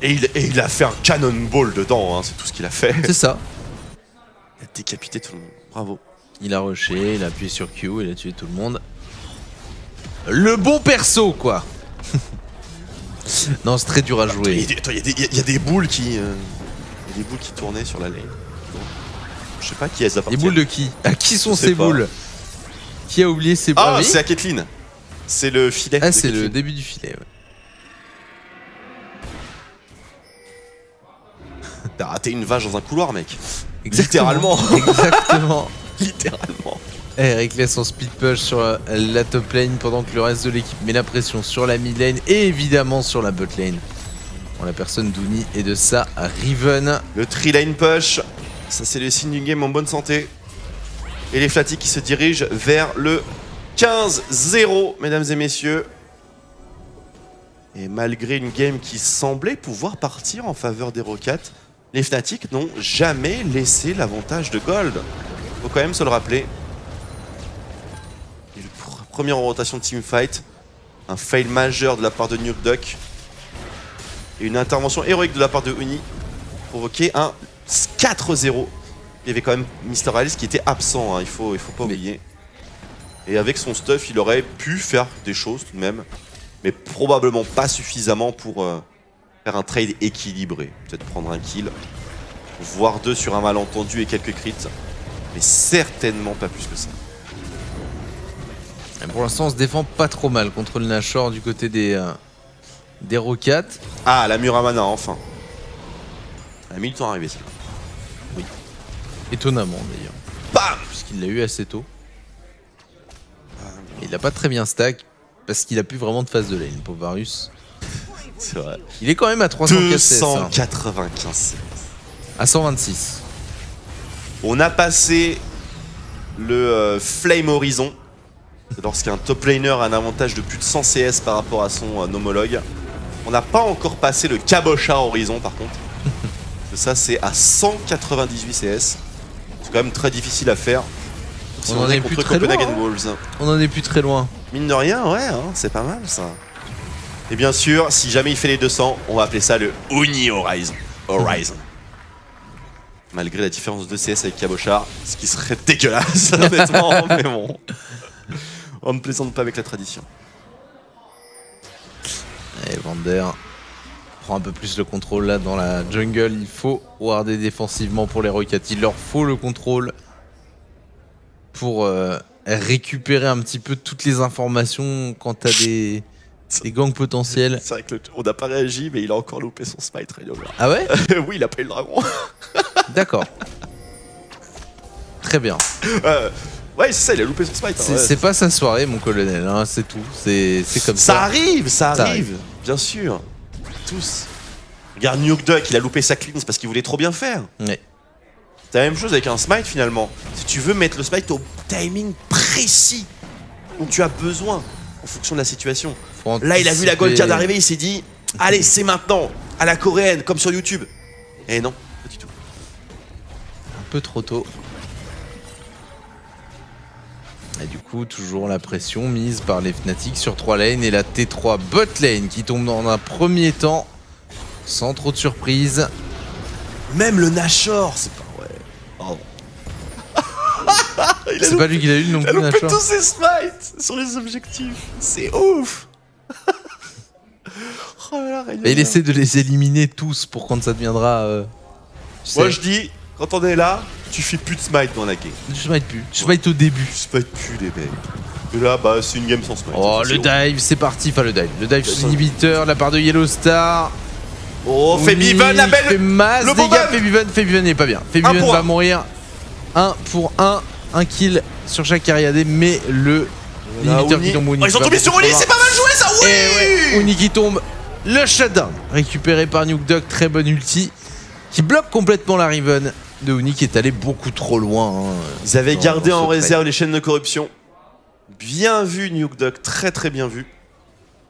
il a fait un cannonball dedans, hein, c'est tout ce qu'il a fait. C'est ça. Il a décapité tout le monde, bravo. Il a rushé, il a appuyé sur Q, il a tué tout le monde. Le bon perso, quoi. Non, c'est très dur à jouer. Il y a des boules qui... il y a des boules qui tournaient sur la lane. Je sais pas qui elles Les appartiennent. boules de qui? À qui sont Je sais ces pas. boules? Qui a oublié ces boules? Ah, c'est à Caitlyn. C'est le filet. Ah, de c'est le Caitlyn. début du filet, ouais. T'as raté une vache dans un couloir, mec. Exactement. Littéralement. Exactement. Littéralement. Eric laisse son speed push sur la top lane pendant que le reste de l'équipe met la pression sur la mid lane et évidemment sur la bot lane. En la personne d'Uni et de sa Riven. Le 3-lane push. Ça, c'est le signe d'une game en bonne santé. Et les Fnatic qui se dirigent vers le 15-0, mesdames et messieurs. Et malgré une game qui semblait pouvoir partir en faveur des Rockets, les Fnatic n'ont jamais laissé l'avantage de Gold. Faut quand même se le rappeler. Et le premier en rotation de teamfight. Un fail majeur de la part de Nukeduck. Et une intervention héroïque de la part de Uni. Provoquer un 4-0. Il y avait quand même Mr. Alice qui était absent, hein, il faut pas oublier. Et avec son stuff, il aurait pu faire des choses tout de même. Mais probablement pas suffisamment pour faire un trade équilibré. Peut-être prendre un kill, voire 2 sur un malentendu et quelques crits. Mais certainement pas plus que ça. Et pour l'instant, on se défend pas trop mal contre le Nashor du côté des Rockets. Ah, la Muramana, enfin. Elle a mis le temps à arriver, celle-là. Étonnamment d'ailleurs. Bam! Puisqu'il l'a eu assez tôt. Et il n'a pas très bien stack. Parce qu'il a plus vraiment de phase de lane, pauvre Varus. C'est vrai. Il est quand même à 304 CS. Hein. 295 CS. À 126. On a passé le Flame Horizon. Lorsqu'un top laner a un avantage de plus de 100 CS par rapport à son homologue. On n'a pas encore passé le Cabochard Horizon par contre. Ça c'est à 198 CS. C'est quand même très difficile à faire. Si On en est plus très loin. Copenhagen Wolves. On en est plus très loin. Mine de rien, ouais, hein, c'est pas mal ça. Et bien sûr, si jamais il fait les 200, on va appeler ça le Uni Horizon. Malgré la différence de CS avec Cabochard, ce qui serait dégueulasse, honnêtement, mais bon. On ne plaisante pas avec la tradition. Et Vander prend un peu plus le contrôle là dans la jungle. Il faut warder défensivement pour les Rockets. Il leur faut le contrôle pour récupérer un petit peu toutes les informations quant à des gangs potentiels. C'est vrai qu'on n'a pas réagi, mais il a encore loupé son smite, Radio. Ah ouais? Oui, il a pas eu le dragon. D'accord. Très bien. Ouais, c'est ça, il a loupé son smite. Hein, ouais. C'est pas sa soirée, mon colonel, hein, c'est tout. C'est comme ça. Ça arrive, bien sûr. Tous. Regarde Nukeduck, il a loupé sa cleanse parce qu'il voulait trop bien faire. Ouais. C'est la même chose avec un smite finalement. Si tu veux mettre le smite au timing précis dont tu as besoin en fonction de la situation. Là, il a vu la gold card arriver, il s'est dit allez, c'est maintenant, à la coréenne, comme sur YouTube. Et non, pas du tout. Un peu trop tôt. Et du coup, toujours la pression mise par les Fnatic sur 3 lanes et la T3 bot lane qui tombe dans un premier temps sans trop de surprise. Même le Nashor, c'est pas vrai. Oh. C'est pas lui qui l'a eu non Il a plus, loupé Nashor. tous ses smites sur les objectifs. C'est ouf. Oh là là, Rainier. Et il essaie de les éliminer tous pour quand ça deviendra. Moi je dis, quand on est là, tu fais plus de smite dans la game. Je smite plus. Je smite au début. Tu smite plus les mecs. Et là, bah c'est une game sans smite. Oh, C'est le dive, c'est parti. Enfin, le dive. Le dive sous inhibiteur, la part de Yellow Star. Oh, Febiven, la fait belle. masse le dégâts. bon Febiven n'est pas bien. Febiven pour va un. mourir. 1 pour 1. Un kill sur chaque Ariadé, mais le inhibiteur qui tombe. Oh, ils ont tombé sur Oli, c'est pas mal joué ça, oui. Et ouais, Uni qui tombe. Le shutdown récupéré par Nukeduck, très bonne ulti qui bloque complètement la Riven de Uni qui est allé beaucoup trop loin. Hein, Ils avaient gardé dans en ce réserve les chaînes de corruption. Bien vu Nukeduck, très très bien vu.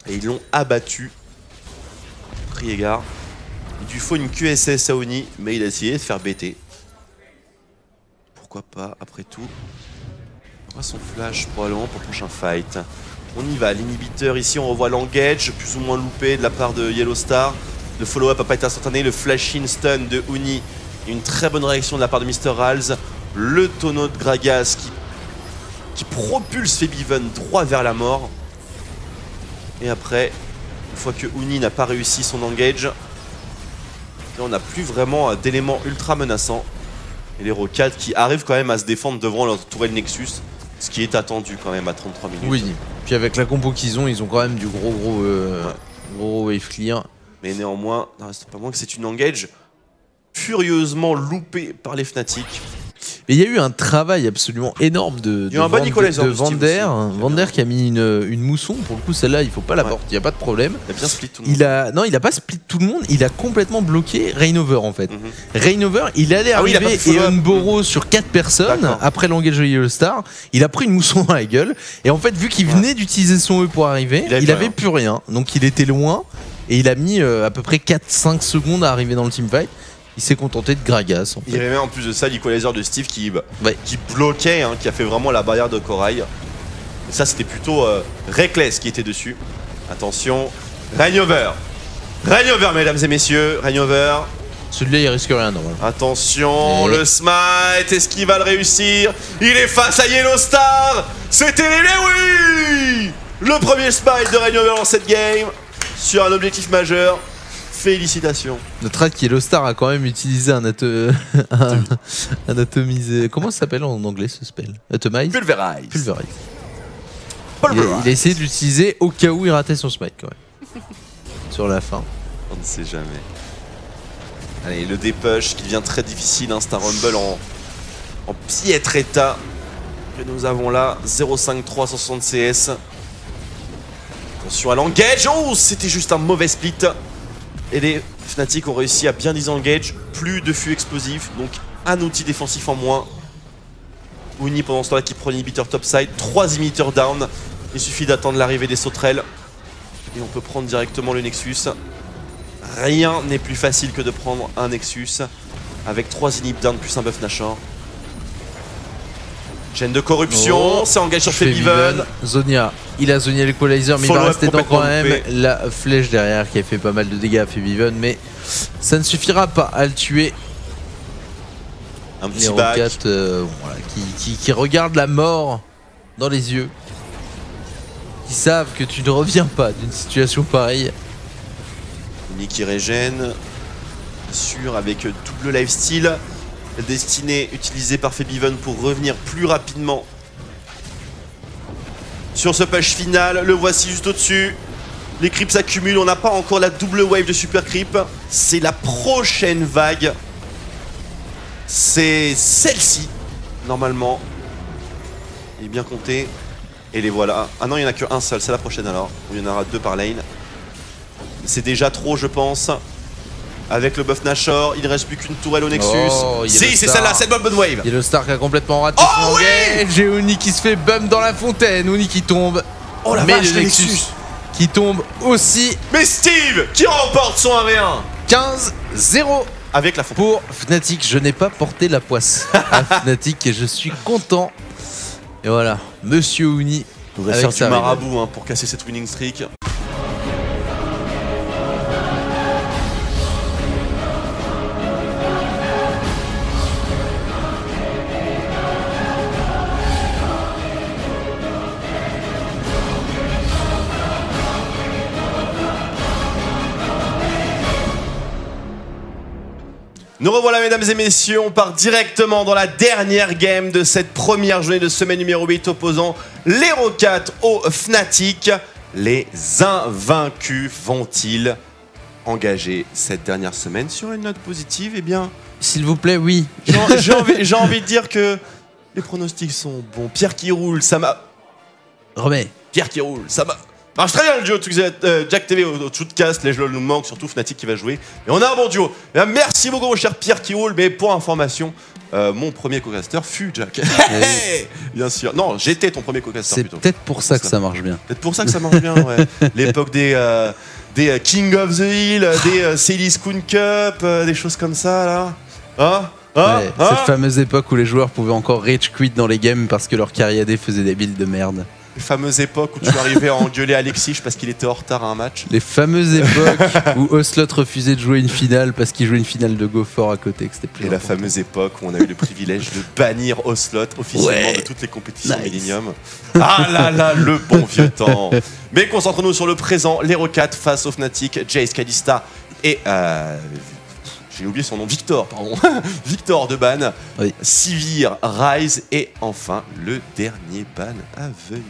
Et ils l'ont abattu. Pris égard. Il lui faut une QSS à Oni, mais il a essayé de faire bêter. Pourquoi pas, après tout. On aura son flash probablement pour le prochain fight. On y va, l'inhibiteur ici, on revoit l'engage, plus ou moins loupé de la part de Yellow Star. Le follow-up n'a pas été instantané, le flash-in stun de Uni. Une très bonne réaction de la part de Mr. Rals. Le tonneau de Gragas qui propulse Febiven droit vers la mort. Et après, une fois que Uni n'a pas réussi son engage, là, on n'a plus vraiment d'éléments ultra menaçants. Et les Rocades qui arrivent quand même à se défendre devant leur tourelle Nexus, ce qui est attendu quand même à 33 minutes. Oui, puis avec la compo qu'ils ont, ils ont quand même du gros wave clear. Mais néanmoins, il ne reste pas moins que c'est une engage furieusement loupée par les Fnatic. Mais il y a eu un travail absolument énorme de Vander. Vander qui a mis une mousson. Pour le coup, celle-là, il faut pas la porter. Il n'y a pas de problème. Il a bien split tout le monde. Non, il a pas split tout le monde. Il a complètement bloqué Reignover en fait. Reignover, il allait arriver et Unboro sur 4 personnes après l'engage de Yellow Star. Il a pris une mousson dans la gueule. Et en fait, vu qu'il venait d'utiliser son E pour arriver, il avait plus rien. Donc il était loin. Et il a mis à peu près 4-5 secondes à arriver dans le teamfight. Il s'est contenté de Gragas. Il y avait en plus de ça l'equalizer de Steve qui bloquait, qui a fait vraiment la barrière de corail. Et ça, c'était plutôt Reckless qui était dessus. Attention, Reignover. Reignover, mesdames et messieurs, Reignover. Celui-là, il risque rien, normalement. Attention, le smite, est-ce qu'il va le réussir? Il est face à Yellow Star. C'était oui, le premier smite de Reignover dans cette game sur un objectif majeur. Félicitations. Notre hack Yellow Star a quand même utilisé un atomisé. Comment ça s'appelle en anglais ce spell? Atomize. Pulverize. Il a essayé de l'utiliser au cas où il ratait son smite quand même. Sur la fin. On ne sait jamais. Allez, le dépush qui devient très difficile. C'est un Rumble en piètre état que nous avons là. 0,5 360 CS. Attention à l'engage. Oh, c'était juste un mauvais split. Et les Fnatic ont réussi à bien disengage, plus de fûts explosifs, donc un outil défensif en moins. Uni pendant ce temps-là qui prend l'inhibiteur topside, 3 inhibiteurs down. Il suffit d'attendre l'arrivée des sauterelles et on peut prendre directement le Nexus. Rien n'est plus facile que de prendre un Nexus avec 3 inhib down plus un buff Nashor. Chaîne de corruption, c'est engagé sur Febiven. Zonia, il a Zonia l'equalizer, mais il va rester dans quand même la flèche derrière qui a fait pas mal de dégâts à Febiven, mais ça ne suffira pas à le tuer. Un petit back. Voilà, qui regarde la mort dans les yeux, qui savent que tu ne reviens pas d'une situation pareille. Uni qui régène, bien sûr, avec double lifesteal. Destiné utilisé par Febiven pour revenir plus rapidement sur ce push final. Le voici juste au-dessus. Les creeps s'accumulent. On n'a pas encore la double wave de super creep. C'est la prochaine vague. C'est celle-ci, normalement. Il est bien compté. Et les voilà. Ah non, il n'y en a qu'un seul. C'est la prochaine alors. Il y en aura 2 par lane. C'est déjà trop, je pense. Avec le buff Nashor, il ne reste plus qu'une tourelle au Nexus. Si, c'est celle-là, c'est bonne wave. Yellow Star qui a complètement raté son engage. Et Uni qui se fait bump dans la fontaine. Uni qui tombe. Oh la vache, le Nexus qui tombe aussi. Mais Steve qui remporte son 1v1. 15-0 avec la fontaine. Pour Fnatic. Je n'ai pas porté la poisse à Fnatic et je suis content. Et voilà, Monsieur Uni. On va faire du marabout pour casser cette winning streak. Nous revoilà mesdames et messieurs, on part directement dans la dernière game de cette première journée de semaine numéro 8 opposant les Rocats aux Fnatic. Les invaincus vont-ils engager cette dernière semaine sur une note positive? Eh bien, s'il vous plaît, oui. J'ai envie de dire que les pronostics sont bons. Pierre qui roule, ça m'a... Remets. Pierre qui roule, ça m'a... Marche très bien le duo Jack TV au shootcast, les LOL nous manquent, surtout Fnatic qui va jouer. Et on a un bon duo. Et merci beaucoup mon cher Pierre qui roule, mais pour information, mon premier co-caster fut Jack. Bien sûr. Non, j'étais ton premier co-caster plutôt. C'est peut-être pour ça que ça marche bien. Peut-être pour ça que ça marche bien, ouais. L'époque des King of the Hill, des Celis Coon Cup, des choses comme ça là. Cette fameuse époque où les joueurs pouvaient encore rage quit dans les games parce que leur carrière faisait des builds de merde. Les fameuses époques où tu arrivais à engueuler Alexis parce qu'il était en retard à un match. Les fameuses époques où Ocelot refusait de jouer une finale parce qu'il jouait une finale de Go4 à côté. Que c'était plus la fameuse époque où on a eu le privilège de bannir Ocelot officiellement de toutes les compétitions Millennium. Ah là là, le bon vieux temps. Mais concentrons-nous sur le présent. Les Rocats face aux Fnatic, Jace, Kalista et J'ai oublié son nom, Victor, pardon. Victor de ban. Oui. Sivir, Rise et enfin le dernier ban à venir.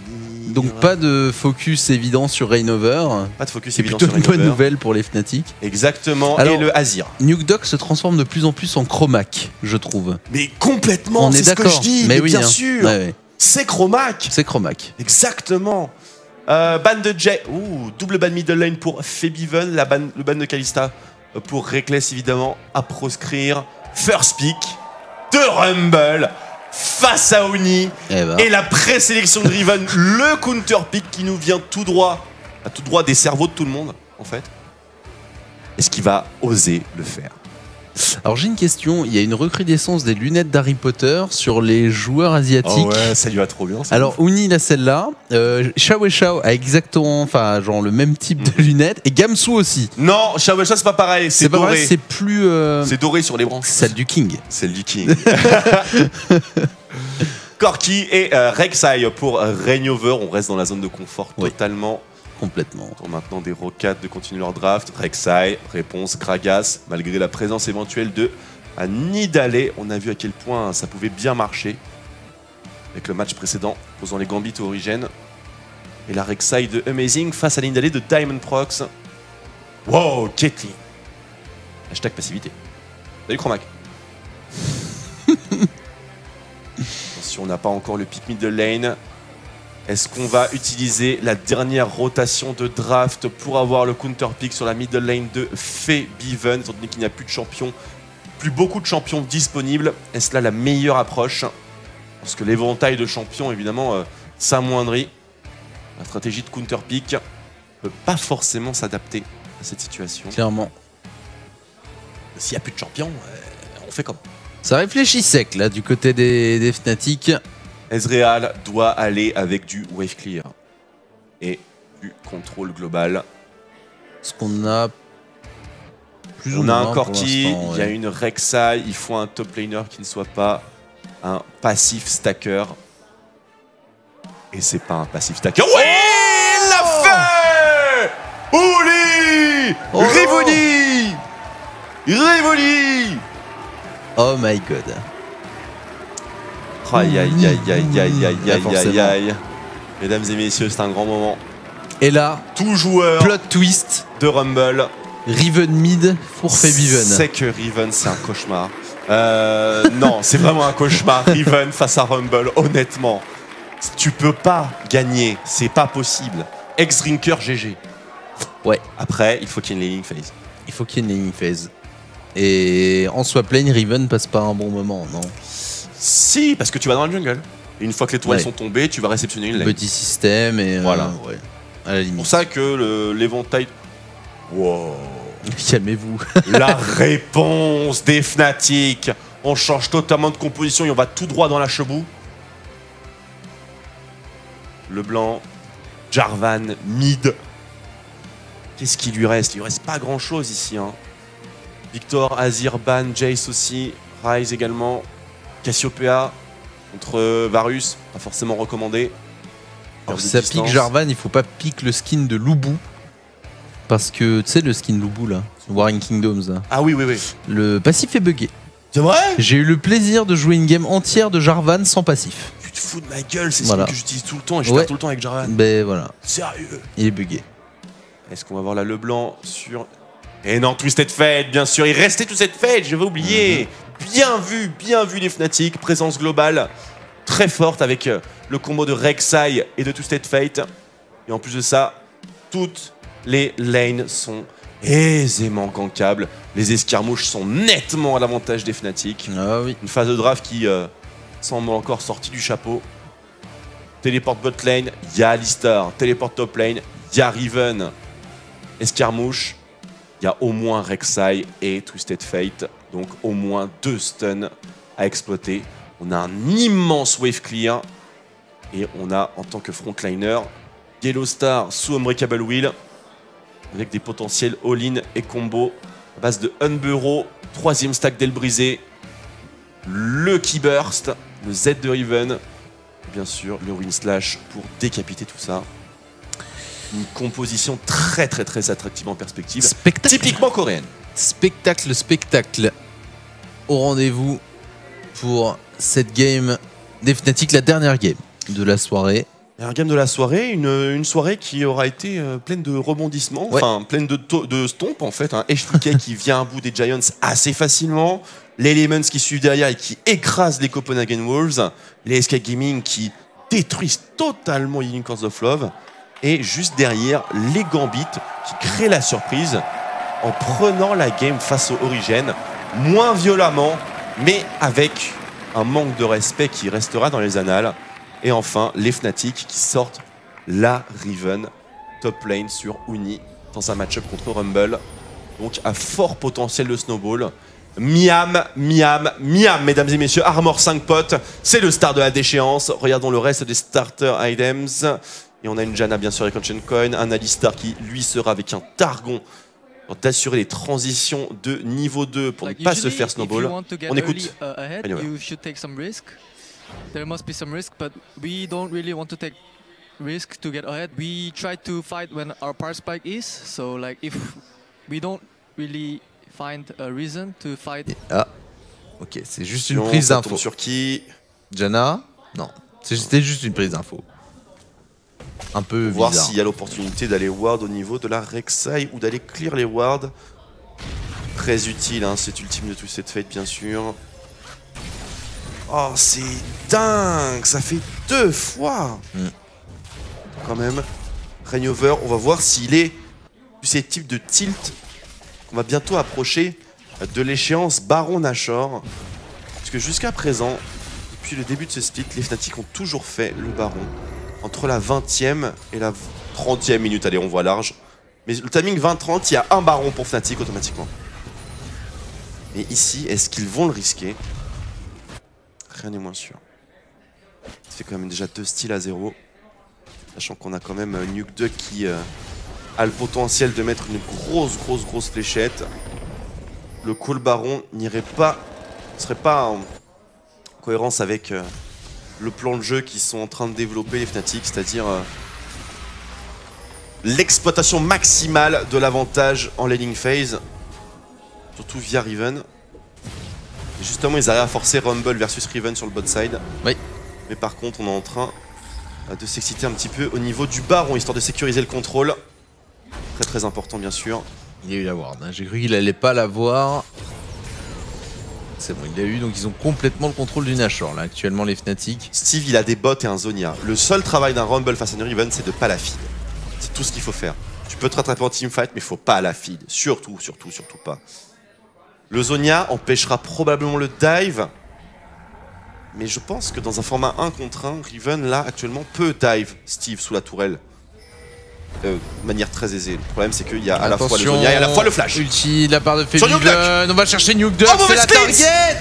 Donc pas de focus évident sur Reignover. Pas de focus C'est évident plutôt sur une bonne Reignover. nouvelle pour les Fnatic. Exactement, Alors, et le Azir. Nukeduck se transforme de plus en plus en Chromac, je trouve. Mais complètement, On est c'est ce que d'accord. je dis, mais mais oui, bien hein. sûr. Ouais, ouais. C'est Chromac. C'est Chromac. Exactement. Ban de Jay. Double ban middle lane pour Febiven. Le ban de Kalista pour Reckless, évidemment, à proscrire. First pick de Rumble face à Oni. Eh ben. Et la présélection de Riven, le counter pick qui nous vient tout droit des cerveaux de tout le monde, en fait. Est-ce qu'il va oser le faire? Alors j'ai une question, il y a une recrudescence des lunettes d'Harry Potter sur les joueurs asiatiques. Oh ouais, ça lui va trop bien. Alors Uni il a celle-là, Xiao Xiao a exactement, enfin genre le même type de lunettes, et Gamsu aussi. Non, Xiao c'est pas pareil, c'est pas doré. vrai, c'est plus C'est doré sur les branches. celle du King. Celle du King. Corki et Rek'Sai pour Reignover. On reste dans la zone de confort Oui. totalement. Complètement. Pour maintenant des Rocades de continuer leur draft. Rek'Sai, réponse Gragas, malgré la présence éventuelle de Nidalee. On a vu à quel point ça pouvait bien marcher avec le match précédent, posant les gambits au Origin. Et la Rek'Sai de Amazing face à la Nidalee de Diamond Prox. Wow, Caitlyn. Hashtag passivité. Salut Chromac. Attention, on n'a pas encore le pick middle lane. Est-ce qu'on va utiliser la dernière rotation de draft pour avoir le counter pick sur la middle lane de Febiven, étant donné qu'il n'y a plus de champions, plus beaucoup de champions disponibles? Est-ce là la meilleure approche? Parce que l'éventail de champions, évidemment, s'amoindrit. La stratégie de counter pick ne peut pas forcément s'adapter à cette situation. Clairement. S'il n'y a plus de champions, on fait comment? Ça réfléchit sec là du côté des Fnatic. Ezreal doit aller avec du wave clear et du contrôle global. Ce qu'on a plus ou On moins a un pour Corki, l'instant, il y a ouais. une Rek'Sai, il faut un top laner qui ne soit pas un passif stacker. Et c'est pas un passif stacker. Oui, il l'a fait! Ouli! Oh Rivoli! Rivoli! Oh my god. Aïe aïe aïe aïe aïe aïe aïe aïe forcément. aïe. Mesdames et messieurs, c'est un grand moment. Et là, Tout joueur plot twist, de Rumble. Riven mid pour Febiven. C'est que Riven, c'est un cauchemar. Non, c'est vraiment un cauchemar. Riven face à Rumble, honnêtement. Tu peux pas gagner, c'est pas possible. Ex-Drinker GG. Ouais. Après, il faut qu'il y ait une laning phase. Il faut qu'il y ait une laning phase. Et en swap lane, Riven passe pas un bon moment, non? Si, parce que tu vas dans le jungle. Et une fois que les toiles Ouais. sont tombées, tu vas réceptionner une lane. Petit système et Voilà. ouais, à la C'est limite. pour ça que l'éventail. Wow. Calmez-vous. La réponse des Fnatic. On change totalement de composition et on va tout droit dans la chebou. Le blanc, Jarvan, mid. Qu'est-ce qu'il lui reste? Il lui reste pas grand chose ici. Hein. Victor, Azir, Ban, Jace aussi, Rise également, Cassiopeia contre Varus, pas forcément recommandé. Alors, Perte si de ça distance. pique Jarvan, il faut pas pique le skin de Lubu. Parce que tu sais, le skin Lubu là, Warring Kingdoms là, Ah oui, oui, oui. le passif est buggé. C'est vrai? J'ai eu le plaisir de jouer une game entière de Jarvan sans passif. Tu te fous de ma gueule, c'est Voilà. ce que j'utilise tout le temps et je Ouais. perds tout le temps avec Jarvan. Ben voilà, Sérieux? il est buggé. Est-ce qu'on va voir là le blanc sur... Et non, Twisted Fate, bien sûr. Il restait Twisted Fate, je vais oublier. Bien vu les Fnatic. Présence globale très forte avec le combo de Rek'Sai et de Twisted Fate. Et en plus de ça, toutes les lanes sont aisément gankables. Les escarmouches sont nettement à l'avantage des Fnatic. Ah oui. Une phase de draft qui semble encore sortie du chapeau. Téléport bot lane, il y a Alistar. Téléport top lane, il y a Riven. Escarmouche, il y a au moins Rek'Sai et Twisted Fate. Donc au moins 2 stuns à exploiter. On a un immense wave clear. Et on a en tant que frontliner Yellow Star sous Unbreakable Wheel. Avec des potentiels all-in et combo. À base de Unburrow, 3ème stack d'El Brisé. Le Key Burst, le Z de Riven. Bien sûr, le Wind Slash pour décapiter tout ça. Une composition très attractive en perspective. Spectacle. Typiquement coréenne. Spectacle au rendez-vous pour cette game des Fnatic, la dernière game de la soirée. Un game de la soirée, une soirée qui aura été pleine de rebondissements, enfin pleine de stompes en fait. HTK qui vient à bout des Giants assez facilement, les Elements qui suivent derrière et qui écrasent les Copenhagen Wolves, les SK Gaming qui détruisent totalement Unicorns of Love, et juste derrière les Gambit qui créent la surprise en prenant la game face aux Origin, moins violemment, mais avec un manque de respect qui restera dans les annales. Et enfin, les Fnatic qui sortent la Riven top lane sur Uni dans un match-up contre Rumble. Donc à fort potentiel de snowball. Miam, mesdames et messieurs, Armor 5 potes, c'est le star de la déchéance. Regardons le reste des starter items. Et on a une Janna bien sûr avec Ancient Coin, un Alistar qui lui sera avec un Targon pour d'assurer les transitions de niveau 2 pour ne pas se faire snowball. On écoute. There must be some risk, but we don't really want to take risk to get ahead. We try to fight when our power spike is, so like if we don't really find a reason to fight. Ah, ok, c'est juste une prise d'info. Sur qui? Janna? Non, c'était juste une prise d'info. Un peu bizarre. Voir s'il y a l'opportunité d'aller ward au niveau de la Rek'Sai ou d'aller clear les wards. Très utile, hein, cet ultime de Twisted Fate bien sûr. Oh, c'est dingue! Ça fait 2 fois! Quand même. Rainover, on va voir s'il est susceptible de tilt. On va bientôt approcher de l'échéance Baron Nashor. Parce que jusqu'à présent, depuis le début de ce split, les Fnatic ont toujours fait le Baron. Entre la 20e et la 30e minute. Allez, on voit large. Mais le timing 20-30, il y a un Baron pour Fnatic automatiquement. Mais ici, est-ce qu'ils vont le risquer? Rien n'est moins sûr. Ça fait quand même déjà 2 styles à 0. Sachant qu'on a quand même Nuke Duck qui a le potentiel de mettre une grosse fléchette. Le call Baron n'irait pas, ne serait pas en cohérence avec le plan de jeu qu'ils sont en train de développer les Fnatic, c'est-à-dire l'exploitation maximale de l'avantage en laning phase, surtout via Riven. Et justement, ils arrivent à forcer Rumble versus Riven sur le bot side. Oui. Mais par contre, on est en train de s'exciter un petit peu au niveau du Baron, histoire de sécuriser le contrôle. Très important, bien sûr. Il y a eu la ward, hein. J'ai cru qu'il allait pas l'avoir. C'est bon, il l'a eu, donc ils ont complètement le contrôle du Nashor, là, actuellement, les Fnatic. Steve, il a des bots et un Zonia. Le seul travail d'un Rumble face à une Riven, c'est de pas la feed. C'est tout ce qu'il faut faire. Tu peux te rattraper en teamfight, mais il faut pas la feed. Surtout pas. Le Zonia empêchera probablement le dive. Mais je pense que dans un format 1 contre 1, Riven, là, actuellement, peut dive Steve sous la tourelle. De manière très aisée. Le problème, c'est qu'il y a à la fois le Zonia et à la fois le flash. Ulti de la part de Febiven. On va chercher Nuke Duck, c'est la target.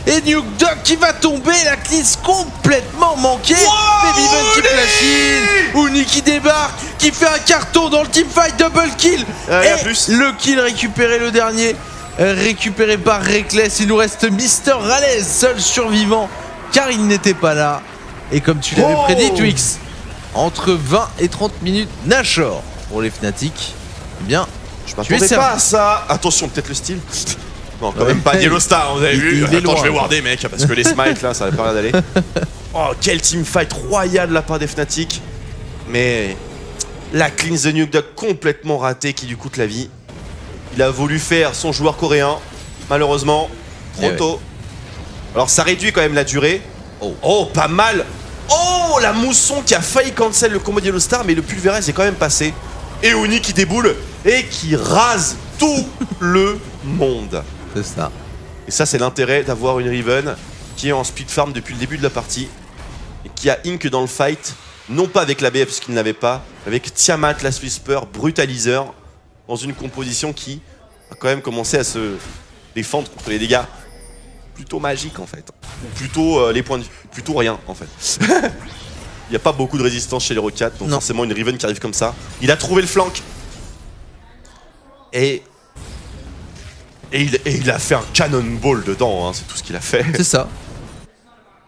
Et Nuke Duck qui va tomber, la cleanse complètement manquée. Febiven qui flash in. Uni qui débarque, qui fait un carton dans le teamfight, double kill. Et le kill récupéré, le dernier, récupéré par Reckless. Il nous reste Mister Ralez, seul survivant, car il n'était pas là. Et comme tu l'avais prédit, Twix, entre 20 et 30 minutes Nashor pour les Fnatic. Eh bien, je m'attendais pas à ça. Attention, peut-être le style. Non, quand même pas Yellow Star, vous avez vu. Attends, je vais warder, mec, parce que les smites là, ça va pas rien d'aller. Oh, quel teamfight royal de la part des Fnatic. Mais la cleanse de Nuke Duck complètement ratée qui lui coûte la vie. Il a voulu faire son joueur coréen. Malheureusement, trop tôt. Alors ça réduit quand même la durée. Oh, pas mal. Oh, la mousson qui a failli cancel le combo de Yellow Star, mais le pulvérise est quand même passé. Et Uni qui déboule et qui rase tout le monde. C'est ça. Et ça, c'est l'intérêt d'avoir une Riven qui est en speed farm depuis le début de la partie et qui a Ink dans le fight, non pas avec la BF parce qu'il ne l'avait pas, avec Tiamat, Last Whisper, Brutalizer, dans une composition qui a quand même commencé à se défendre contre les dégâts plutôt magiques en fait. Ou plutôt les points de vie, plutôt rien en fait. Il n'y a pas beaucoup de résistance chez les Rockats, donc forcément une Riven qui arrive comme ça. Il a trouvé le flank. Et il a fait un cannonball dedans, hein, c'est tout ce qu'il a fait. C'est ça.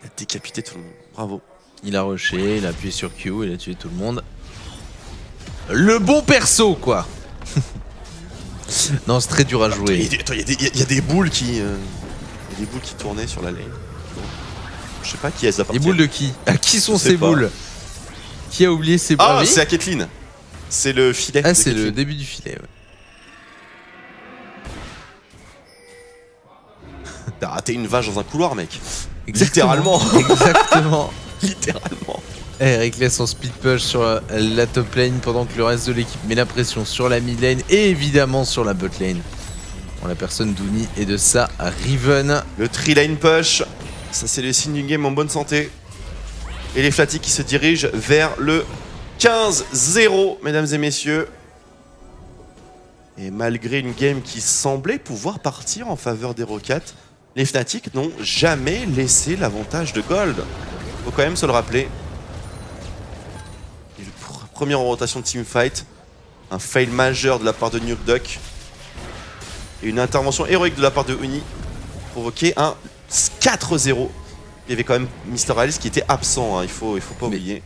Il a décapité tout le monde, bravo. Il a rushé, il a appuyé sur Q, il a tué tout le monde. Le bon perso, quoi. Non, c'est très dur à jouer. Il y a des boules qui... il y a des boules qui tournaient sur la lane. Je sais pas qui elles Les appartiennent. boules de qui? À qui sont Je sais ces pas. boules? Qui a oublié ces boules? Ah, c'est à Caitlyn. C'est le filet. Ah, de c'est le Caitlyn. début du filet, ouais. T'as raté une vache dans un couloir, mec. Exactement. Littéralement. Exactement. Littéralement. Eric laisse son speed push sur la top lane pendant que le reste de l'équipe met la pression sur la mid lane et évidemment sur la bot lane. En la personne d'Uni et de sa Riven. Le 3-lane push. Ça, c'est le signe d'une game en bonne santé. Et les Fnatic qui se dirigent vers le 15-0, mesdames et messieurs. Et malgré une game qui semblait pouvoir partir en faveur des Rockets, les Fnatic n'ont jamais laissé l'avantage de Gold. Faut quand même se le rappeler. Et le premier en rotation de teamfight. Un fail majeur de la part de Nuke Duck. Et une intervention héroïque de la part de Uni. Provoqué un 4-0. Il y avait quand même Mr. Alice qui était absent, hein, il faut pas oublier.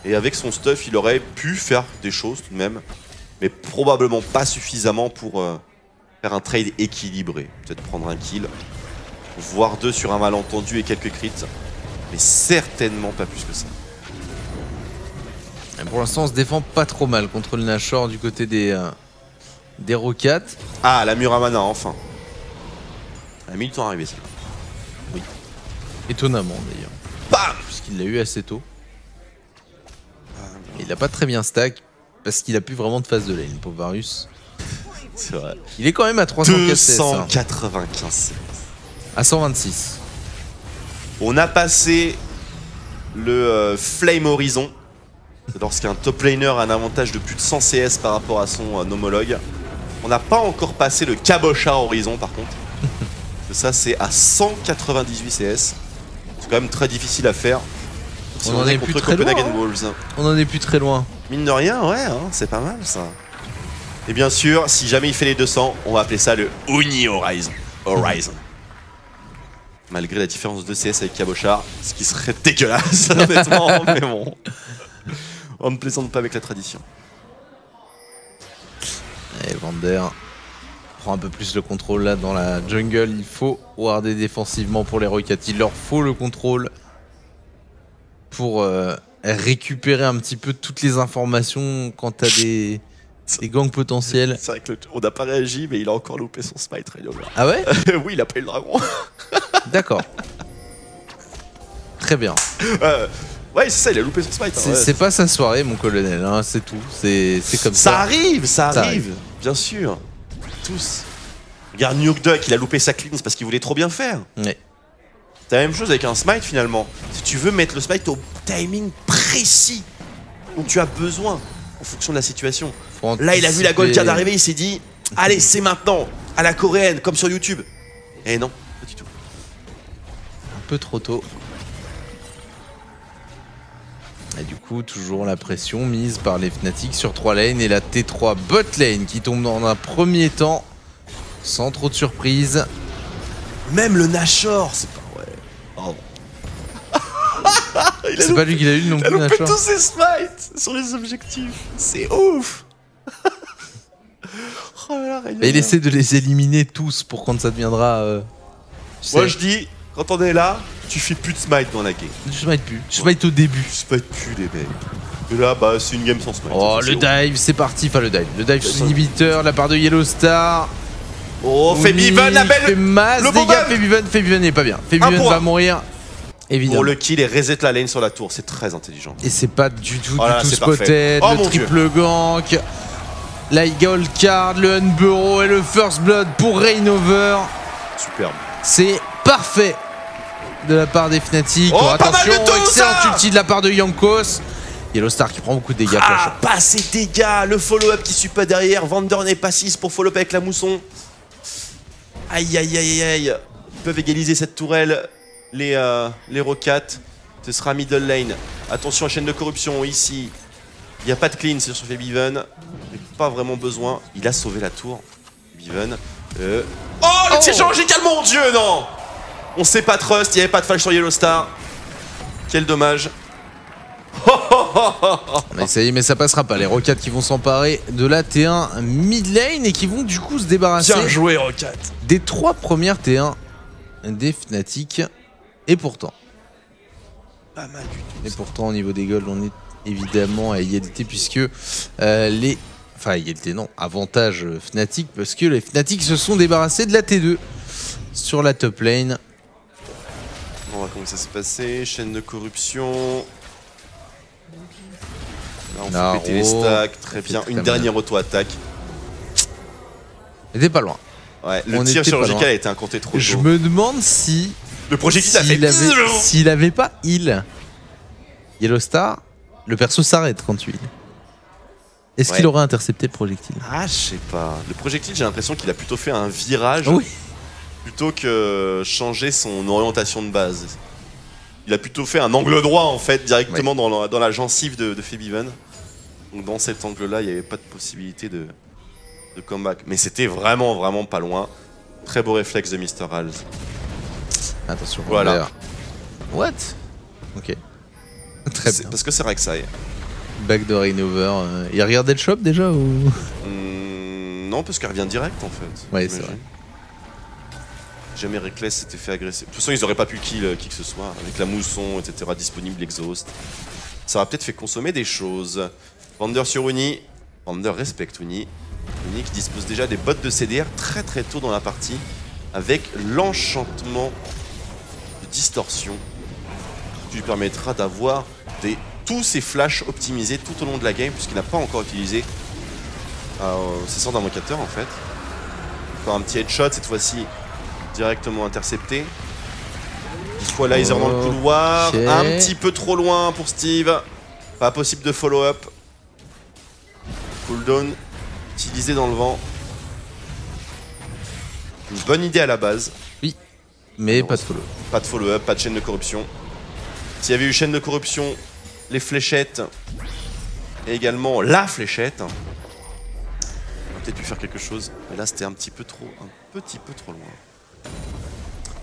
Et avec son stuff, il aurait pu faire des choses tout de même. Mais probablement pas suffisamment pour faire un trade équilibré. Peut-être prendre un kill, voire 2 sur un malentendu et quelques crits. Mais certainement pas plus que ça. Et pour l'instant, on se défend pas trop mal contre le Nashor du côté des Rockets. Ah, la Muramana, enfin. Elle a mis le temps à arriver, celle-là. Oui. Étonnamment d'ailleurs. Bam! Puisqu'il l'a eu assez tôt. Et il a pas très bien stack parce qu'il a plus vraiment de phase de lane, pauvre Varus. C'est vrai. Il est quand même à 304 CS. Hein. 295 CS. À 126. On a passé le Flame Horizon. C'est lorsqu'un top laner a un avantage de plus de 100 CS par rapport à son homologue. On n'a pas encore passé le Cabochard Horizon par contre. Ça c'est à 198 CS. C'est quand même très difficile à faire. Si On en est plus contre très loin, Copenhagen hein. Wolves. On en est plus très loin. Mine de rien, ouais, hein, c'est pas mal ça. Et bien sûr, si jamais il fait les 200, on va appeler ça le Uni Horizon. Malgré la différence de CS avec Cabochard, ce qui serait dégueulasse, honnêtement, mais bon. On ne plaisante pas avec la tradition. Et Vander prend un peu plus le contrôle là dans la jungle. Il faut warder défensivement pour les Rockets. Il leur faut le contrôle pour récupérer un petit peu toutes les informations quant à des gangs potentiels. C'est vrai qu'on n'a pas réagi, mais il a encore loupé son smite, Rayover. Ah ouais? Oui, il a pas eu le dragon. D'accord. Très bien. Ouais, c'est ça, il a loupé son smite. Hein, C'est pas sa soirée, mon colonel, hein, c'est tout. C'est comme ça. Ça arrive, bien sûr. Tous. Regarde Nuke Duck, il a loupé sa cleanse parce qu'il voulait trop bien faire. Ouais. C'est la même chose avec un smite finalement. Si tu veux mettre le smite au timing précis dont tu as besoin en fonction de la situation. Là, il a vu la gold card arriver, il s'est dit allez, c'est maintenant, à la coréenne, comme sur YouTube. Et non, pas du tout. Un peu trop tôt. Et du coup, toujours la pression mise par les Fnatic sur 3 lanes et la T3 bot lane qui tombe dans un premier temps sans trop de surprise. Même le Nashor, c'est pas vrai. Pardon. C'est pas lui qui l'a eu non Il a plus, loupé Nashor. tous ses smites sur les objectifs. C'est ouf. Oh là là, Rayover. Et il essaie de les éliminer tous pour quand ça deviendra... Moi je dis, quand on est là, tu fais plus de smite dans la game. Tu smite plus. Tu smite au début. Tu smite plus les mecs. Et là, bah c'est une game sans smite. Oh, C'est le ouf. dive, c'est parti. Enfin, le dive sous inhibiteur, la part de Yellow Star. Oh, Febiven, la fait belle. masse le dégâts. Boban. Febiven n'est pas bien. Febiven point. va mourir. Évidemment. Pour le kill et reset la lane sur la tour, c'est très intelligent. Et c'est pas du tout, Oh là là, c'est spotted. parfait. Oh Le mon triple gank. La gold card, le Unburrow et le first blood pour Rainover. Superbe. C'est parfait de la part des Fnatic. Oh, pas mal attention, de tout, excellent ça. ulti de la part de Yankos. Yellow Star qui prend beaucoup de dégâts. Ah, pas assez de dégâts. Le follow-up qui suit pas derrière. Vander n'est pas 6 pour follow-up avec la mousson. Aïe aïe aïe aïe. Ils peuvent égaliser cette tourelle. Les Rockets. Ce sera middle lane. Attention à chaîne de corruption ici. Il n'y a pas de clean sur Febiven. Pas vraiment besoin. Il a sauvé la tour. Beaven. Oh, le tir chirurgical, mon dieu, non. On sait pas trust. Il n'y avait pas de flash sur Yellow Star. Quel dommage. Mais ça y est, mais ça passera pas. Les Rocats qui vont s'emparer de la T1 mid lane et qui vont du coup se débarrasser Bien joué, Rocat. des 3 premières T1 des Fnatic. Et pourtant, Pas mal du tout. Et pourtant, au niveau des golds, on est évidemment à égalité puisque les... Enfin, égalité non, avantage Fnatic parce que les Fnatic se sont débarrassés de la T2 sur la top lane. On va voir comment ça s'est passé. Chaîne de corruption. Là, on Là, fait péter les oh, stacks. Très ça fait bien. très Une mal. dernière auto-attaque. On était pas loin. Ouais, le On tir était pas chirurgical loin. a été incompté trop Je tôt. me demande si Le projectile a fait... s'il avait pas heal Yellow Star, le perso s'arrête quand tu heal. Est-ce Ouais. qu'il aurait intercepté le projectile? Ah, je sais pas. Le projectile, j'ai l'impression qu'il a plutôt fait un virage Oui. plutôt que changer son orientation de base. Il a plutôt fait un angle droit en fait, directement dans la gencive de Febiven. Donc dans cet angle-là, il n'y avait pas de possibilité de comeback. Mais c'était vraiment pas loin. Très beau réflexe de Mr. Hals. Attention. Voilà. Wander. What? Ok. Très bien. Parce que c'est Rek'Sai. Backdoor Rainover. Il a regardé le shop déjà ou? Non, parce qu'elle revient direct en fait. Ouais, c'est j'imagine. vrai. Jamais Reckless s'était fait agresser. De toute façon, ils auraient pas pu kill qui que ce soit. Avec la mousson, etc. disponible, l'exhaust. Ça aurait peut-être fait consommer des choses. Vander sur Uni. Vander respecte Uni. Uni qui dispose déjà des bottes de CDR très tôt dans la partie. Avec l'enchantement de distorsion. Qui lui permettra d'avoir tous ses flashs optimisés tout au long de la game. Puisqu'il n'a pas encore utilisé ses sorts d'invocateur en fait. Encore un petit headshot cette fois-ci. Directement intercepté. Equalizer dans le couloir. Ok. Un petit peu trop loin pour Steve. Pas possible de follow-up. Cooldown utilisé dans le vent. Une bonne idée à la base. Mais Non, pas de follow. Pas de follow-up, pas de chaîne de corruption. S'il y avait eu chaîne de corruption, les fléchettes et également la fléchette, on aurait peut-être pu faire quelque chose. Mais là, c'était un petit peu trop loin.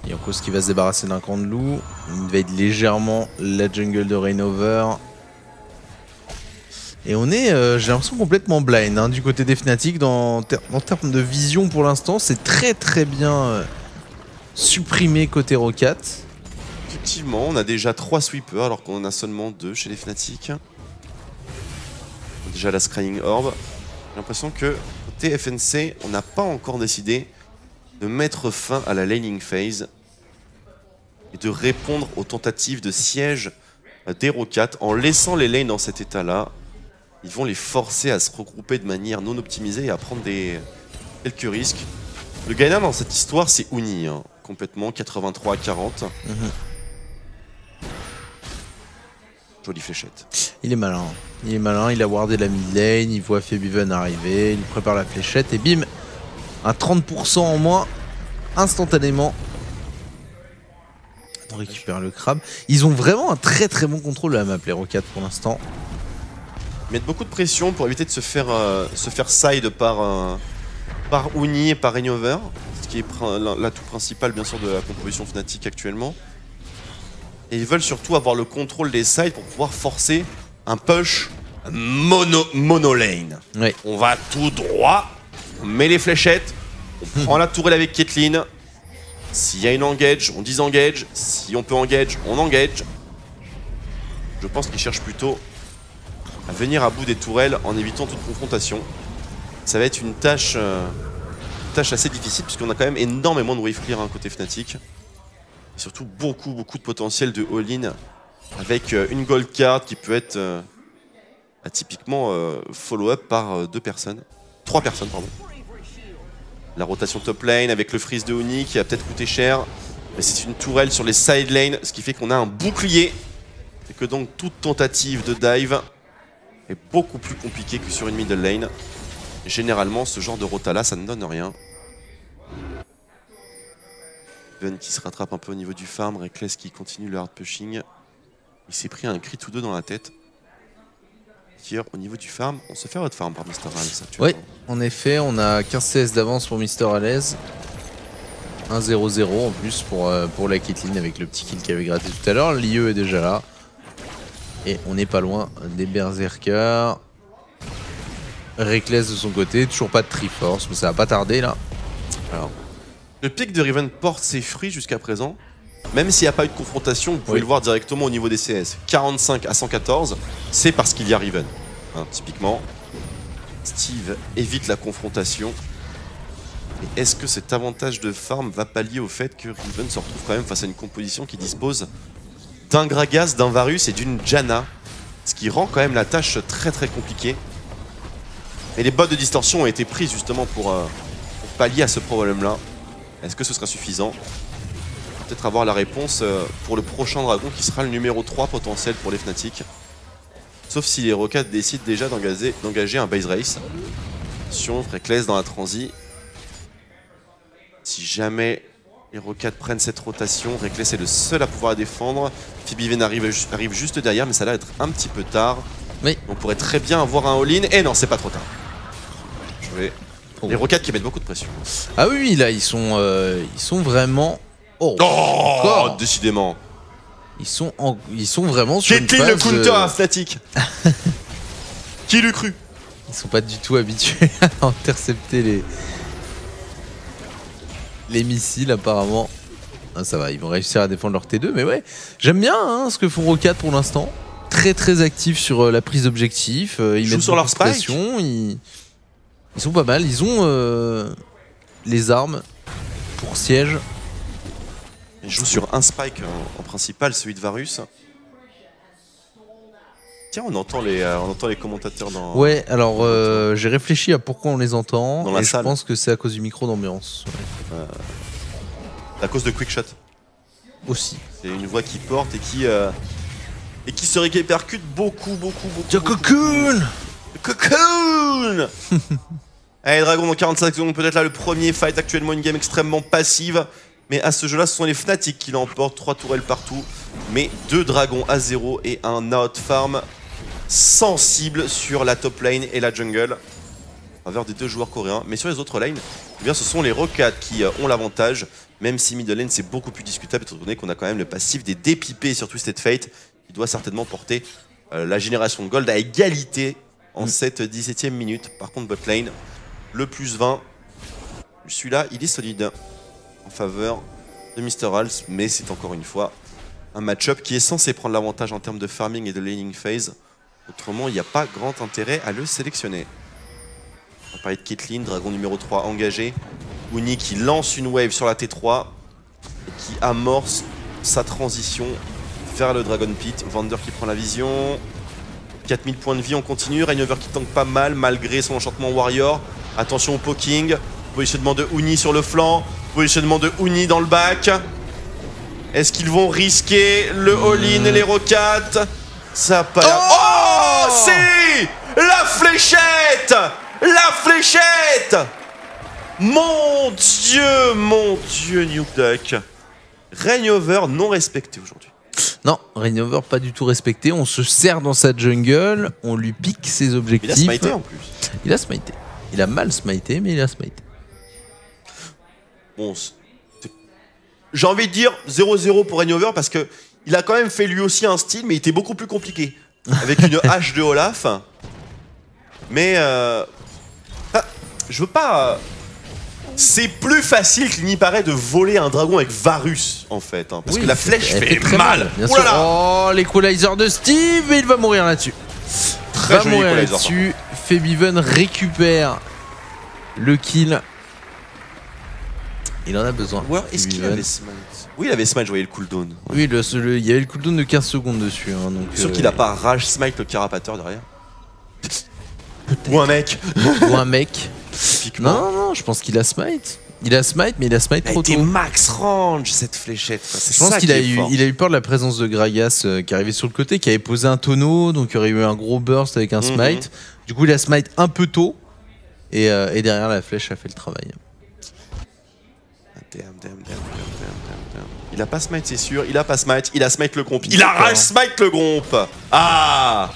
Yankos qui va se débarrasser d'un camp de loup. Il invade légèrement la jungle de Rainover. Et on est, j'ai l'impression, complètement blind hein, du côté des Fnatic en termes de vision pour l'instant. C'est très bien supprimé côté Rocat. Effectivement, on a déjà 3 sweepers alors qu'on en a seulement 2 chez les Fnatic. Déjà la Scrying Orb. J'ai l'impression que côté FNC, on n'a pas encore décidé de mettre fin à la laning phase et de répondre aux tentatives de siège des Rocats en laissant les lanes dans cet état-là. Ils vont les forcer à se regrouper de manière non optimisée et à prendre quelques risques. Le gagnant dans cette histoire, c'est Uni, hein, complètement, 83 à 40. Jolie fléchette. Il est malin. Il a wardé la mid lane, il voit Febiven arriver, il prépare la fléchette et bim, un 30% en moins instantanément. On récupère le crabe. Ils ont vraiment un très bon contrôle de la map, les Rocats pour l'instant. Ils mettent beaucoup de pression pour éviter de se faire side par Uni et par Rainover, ce qui est l'atout principal bien sûr de la composition Fnatic actuellement. Et ils veulent surtout avoir le contrôle des sides pour pouvoir forcer un push mono lane. Ouais. On va tout droit, on met les fléchettes, on prend la tourelle avec Caitlyn. S'il y a une engage, on disengage. Si on peut engage, on engage. Je pense qu'ils cherchent plutôt à venir à bout des tourelles en évitant toute confrontation. Ça va être une tâche assez difficile puisqu'on a quand même énormément de wave clear côté Fnatic. Et surtout beaucoup de potentiel de all-in avec une gold card qui peut être typiquement follow-up par 3 personnes pardon. La rotation top lane avec le freeze de Uni qui va peut-être coûter cher. Mais c'est une tourelle sur les side lanes, ce qui fait qu'on a un bouclier. Et que donc toute tentative de dive est beaucoup plus compliquée que sur une middle lane. Et généralement, ce genre de rota là, ça ne donne rien. Ben qui se rattrape un peu au niveau du farm, Reckless qui continue le hard pushing. Il s'est pris un crit ou deux dans la tête. Hier, au niveau du farm, on se fait votre farm par Mr. Hals. Oui, en effet, on a 15 CS d'avance pour Mr. Hales. 1-0-0 en plus pour la Caitlyn avec le petit kill qu'il avait gratté tout à l'heure. L'IE est déjà là. Et on n'est pas loin des Berserkers. Reckless de son côté, toujours pas de Triforce, mais ça va pas tarder là. Alors, le pic de Riven porte ses fruits jusqu'à présent. Même s'il n'y a pas eu de confrontation, vous pouvez le voir directement au niveau des CS. 45 à 114, c'est parce qu'il y a Riven. Hein, typiquement, Steve évite la confrontation. Et est-ce que cet avantage de farm va pallier au fait que Riven se retrouve quand même face à une composition qui dispose d'un Gragas, d'un Varus et d'une Janna, ce qui rend quand même la tâche très très compliquée. Et les bots de distorsion ont été pris justement pour pallier à ce problème-là. Est-ce que ce sera suffisant? Peut-être avoir la réponse pour le prochain dragon qui sera le numéro 3 potentiel pour les Fnatic. Sauf si les Rocades décident déjà d'engager un base race. Attention, Reckless dans la transi. Si jamais les Rocades prennent cette rotation, Reckless est le seul à pouvoir la défendre. Phoebe arrive juste derrière, mais ça va être un petit peu tard. Oui. On pourrait très bien avoir un all-in. Et non, c'est pas trop tard. Oh. Les Rocades qui mettent beaucoup de pression. Ah oui, là ils sont vraiment. Oh, encore. Décidément. Ils sont vraiment sur une Caitlyn phase, le counter à Fnatic. Qui l'eût cru? Ils sont pas du tout habitués à intercepter les missiles apparemment. Ah, ça va, ils vont réussir à défendre leur T2, mais ouais, j'aime bien hein, ce que font Rocade pour l'instant. Très très actifs sur la prise d'objectif. Ils mettent sur leur beaucoup de pression. Ils sont pas mal. Ils ont les armes pour siège. Ils jouent sur un spike en principal, celui de Varus. Tiens, on entend les commentateurs dans... Ouais, alors j'ai réfléchi à pourquoi on les entend. Dans la et salle. Je pense que c'est à cause du micro d'ambiance. Ouais. À cause de Quickshot. Aussi. C'est une voix qui porte et qui se répercute beaucoup. Cocoon. Cocoon. Allez, Dragon dans 45 secondes, peut-être là le premier fight, actuellement une game extrêmement passive. Mais à ce jeu-là, ce sont les Fnatic qui l'emportent, 3 tourelles partout. Mais 2 dragons à 0 et un out farm sensible sur la top lane et la jungle. En faveur des 2 joueurs coréens. Mais sur les autres lanes, eh bien, ce sont les Rocades qui ont l'avantage. Même si middle lane, c'est beaucoup plus discutable, étant donné qu'on a quand même le passif des DPP sur Twisted Fate, qui doit certainement porter la génération de gold à égalité en cette 17e minute. Par contre, bot lane, le plus 20. Celui-là, il est solide en faveur de Mr. Hals, mais c'est encore une fois un match-up qui est censé prendre l'avantage en termes de farming et de laning phase. Autrement, il n'y a pas grand intérêt à le sélectionner. On va parler de Caitlyn, dragon numéro 3 engagé. Uni qui lance une wave sur la T3 et qui amorce sa transition vers le Dragon Pit. Vander qui prend la vision. 4000 points de vie, on continue. Rainover qui tank pas mal malgré son enchantement Warrior. Attention au poking. Positionnement de Uni sur le flanc. Positionnement de Uni dans le back. Est-ce qu'ils vont risquer le all-in et les Rocades? Ça a pas l'air... Oh, si! La fléchette! La fléchette! Mon Dieu, Nuke Duck. Rainover non respecté aujourd'hui. Non, Rainover pas du tout respecté. On se serre dans sa jungle, on lui pique ses objectifs. Il a smité en plus. Il a smité. Il a mal smité, mais il a smité. Bon, j'ai envie de dire 0-0 pour Rainover parce que il a quand même fait lui aussi un style, mais il était beaucoup plus compliqué. Avec une hache de Olaf. Mais je veux pas... C'est plus facile qu'il n'y paraît de voler un dragon avec Varus en fait. Hein, parce que la flèche fait très mal. Bien Oh sûr. là là. Oh, l'équalizer de Steve, et il va mourir là-dessus. Très joli mourir equalizer, là-dessus. Febiven récupère le kill. Il en a besoin. Ou alors, est-ce qu'il avait smite? Oui, il avait smite, je voyais le cooldown. Oui, il y avait le cooldown de 15 secondes dessus. Hein, donc, Sûr qu'il a pas rage smite le carapateur derrière. Ou un mec. Ou un mec. Typiquement. Non, je pense qu'il a smite. Il a smite, mais il a smite trop était tôt. max range cette fléchette. Je pense qu'il a eu peur de la présence de Gragas qui arrivait sur le côté, qui avait posé un tonneau, donc il y aurait eu un gros burst avec un smite. Du coup, il a smite un peu tôt, et derrière la flèche a fait le travail. Damn. Il a pas smite, c'est sûr. Il a pas smite. Il a smite le gromp. Il a rage smite le gromp. Ah!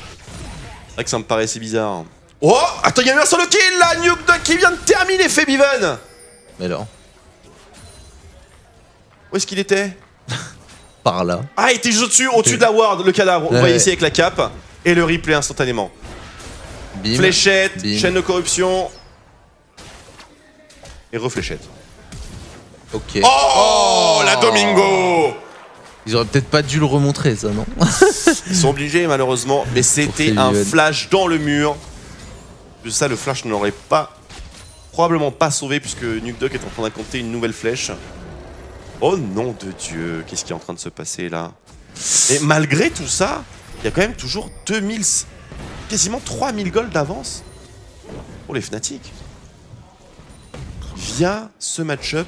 C'est vrai que ça me paraissait bizarre. Oh! Attends, il y a eu un solo kill là! Nuke Duck qui vient de terminer Febiven! Mais alors? Où est-ce qu'il était? par là. Ah, il était juste au-dessus de la ward, le cadavre. Vous Ouais. voyez ici avec la cape. Et le replay instantanément. Bim. Fléchette, Bim. chaîne de corruption. Et refléchette. Ok. Oh, la Domingo! Ils auraient peut-être pas dû le remontrer, ça, non? Ils sont obligés, malheureusement. Mais c'était un Fabivon. flash dans le mur. De ça, le flash ne l'aurait probablement pas sauvé, puisque Nukeduck est en train d'incanter une nouvelle flèche. Oh nom de Dieu, qu'est-ce qui est en train de se passer là? Et malgré tout ça, il y a quand même toujours 2000, quasiment 3000 gold d'avance pour les Fnatic. Via ce match-up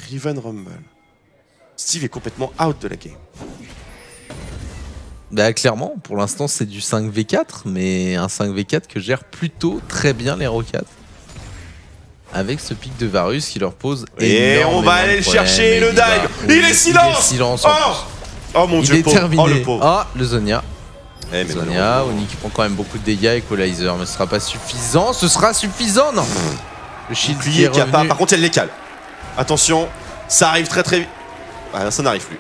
Riven Rumble. Steve est complètement out de la game. Bah clairement, pour l'instant c'est du 5v4, mais un 5v4 que gère plutôt très bien les Rocats. Avec ce pic de Varus qui leur pose Et on va aller le chercher, le dive. Il est silence. Oh mon Il dieu, est pauvre. terminé. Oh le pauvre. Ah, le Zonia. Eh, mais Zonia, Oni qui prend quand même beaucoup de dégâts, Equalizer, mais ce sera pas suffisant. Ce sera suffisant, non. Le shield qui est Bouclier qui a pas. revenu. Par contre, elle les cale. Attention, ça arrive très très vite. Ah, ça n'arrive plus.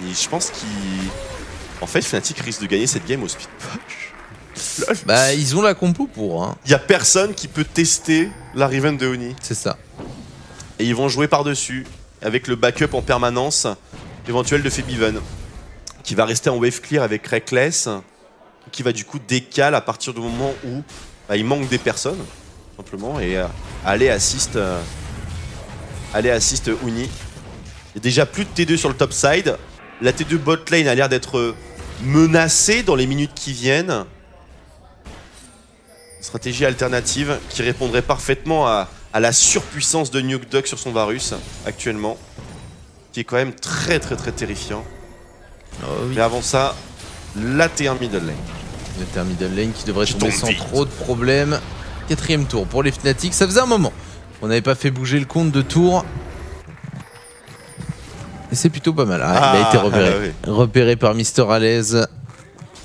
Et je pense qu'il. En fait, Fnatic risque de gagner cette game au speed push. Lol. Bah ils ont la compo pour, hein. Il y a personne qui peut tester la Riven de Oni. C'est ça. Et ils vont jouer par-dessus avec le backup en permanence éventuel de Febiven, qui va rester en wave clear avec Reckless, qui va du coup décaler à partir du moment où bah, il manque des personnes, simplement, et aller assist Uni. Il y a déjà plus de T2 sur le top side. La T2 bot lane a l'air d'être menacée dans les minutes qui viennent. Stratégie alternative qui répondrait parfaitement à la surpuissance de Nukeduck sur son Varus actuellement, qui est quand même très terrifiant. Oh, oui. Mais avant ça, la T1 middle lane. Le terme middle lane qui devrait Qui tomber tombe sans vite. trop de problèmes. 4ème tour pour les Fnatic. Ça faisait un moment. On n'avait pas fait bouger le compte de tour. Et c'est plutôt pas mal. Ah, il a été repéré. ah oui. Repéré par Mister Alaise.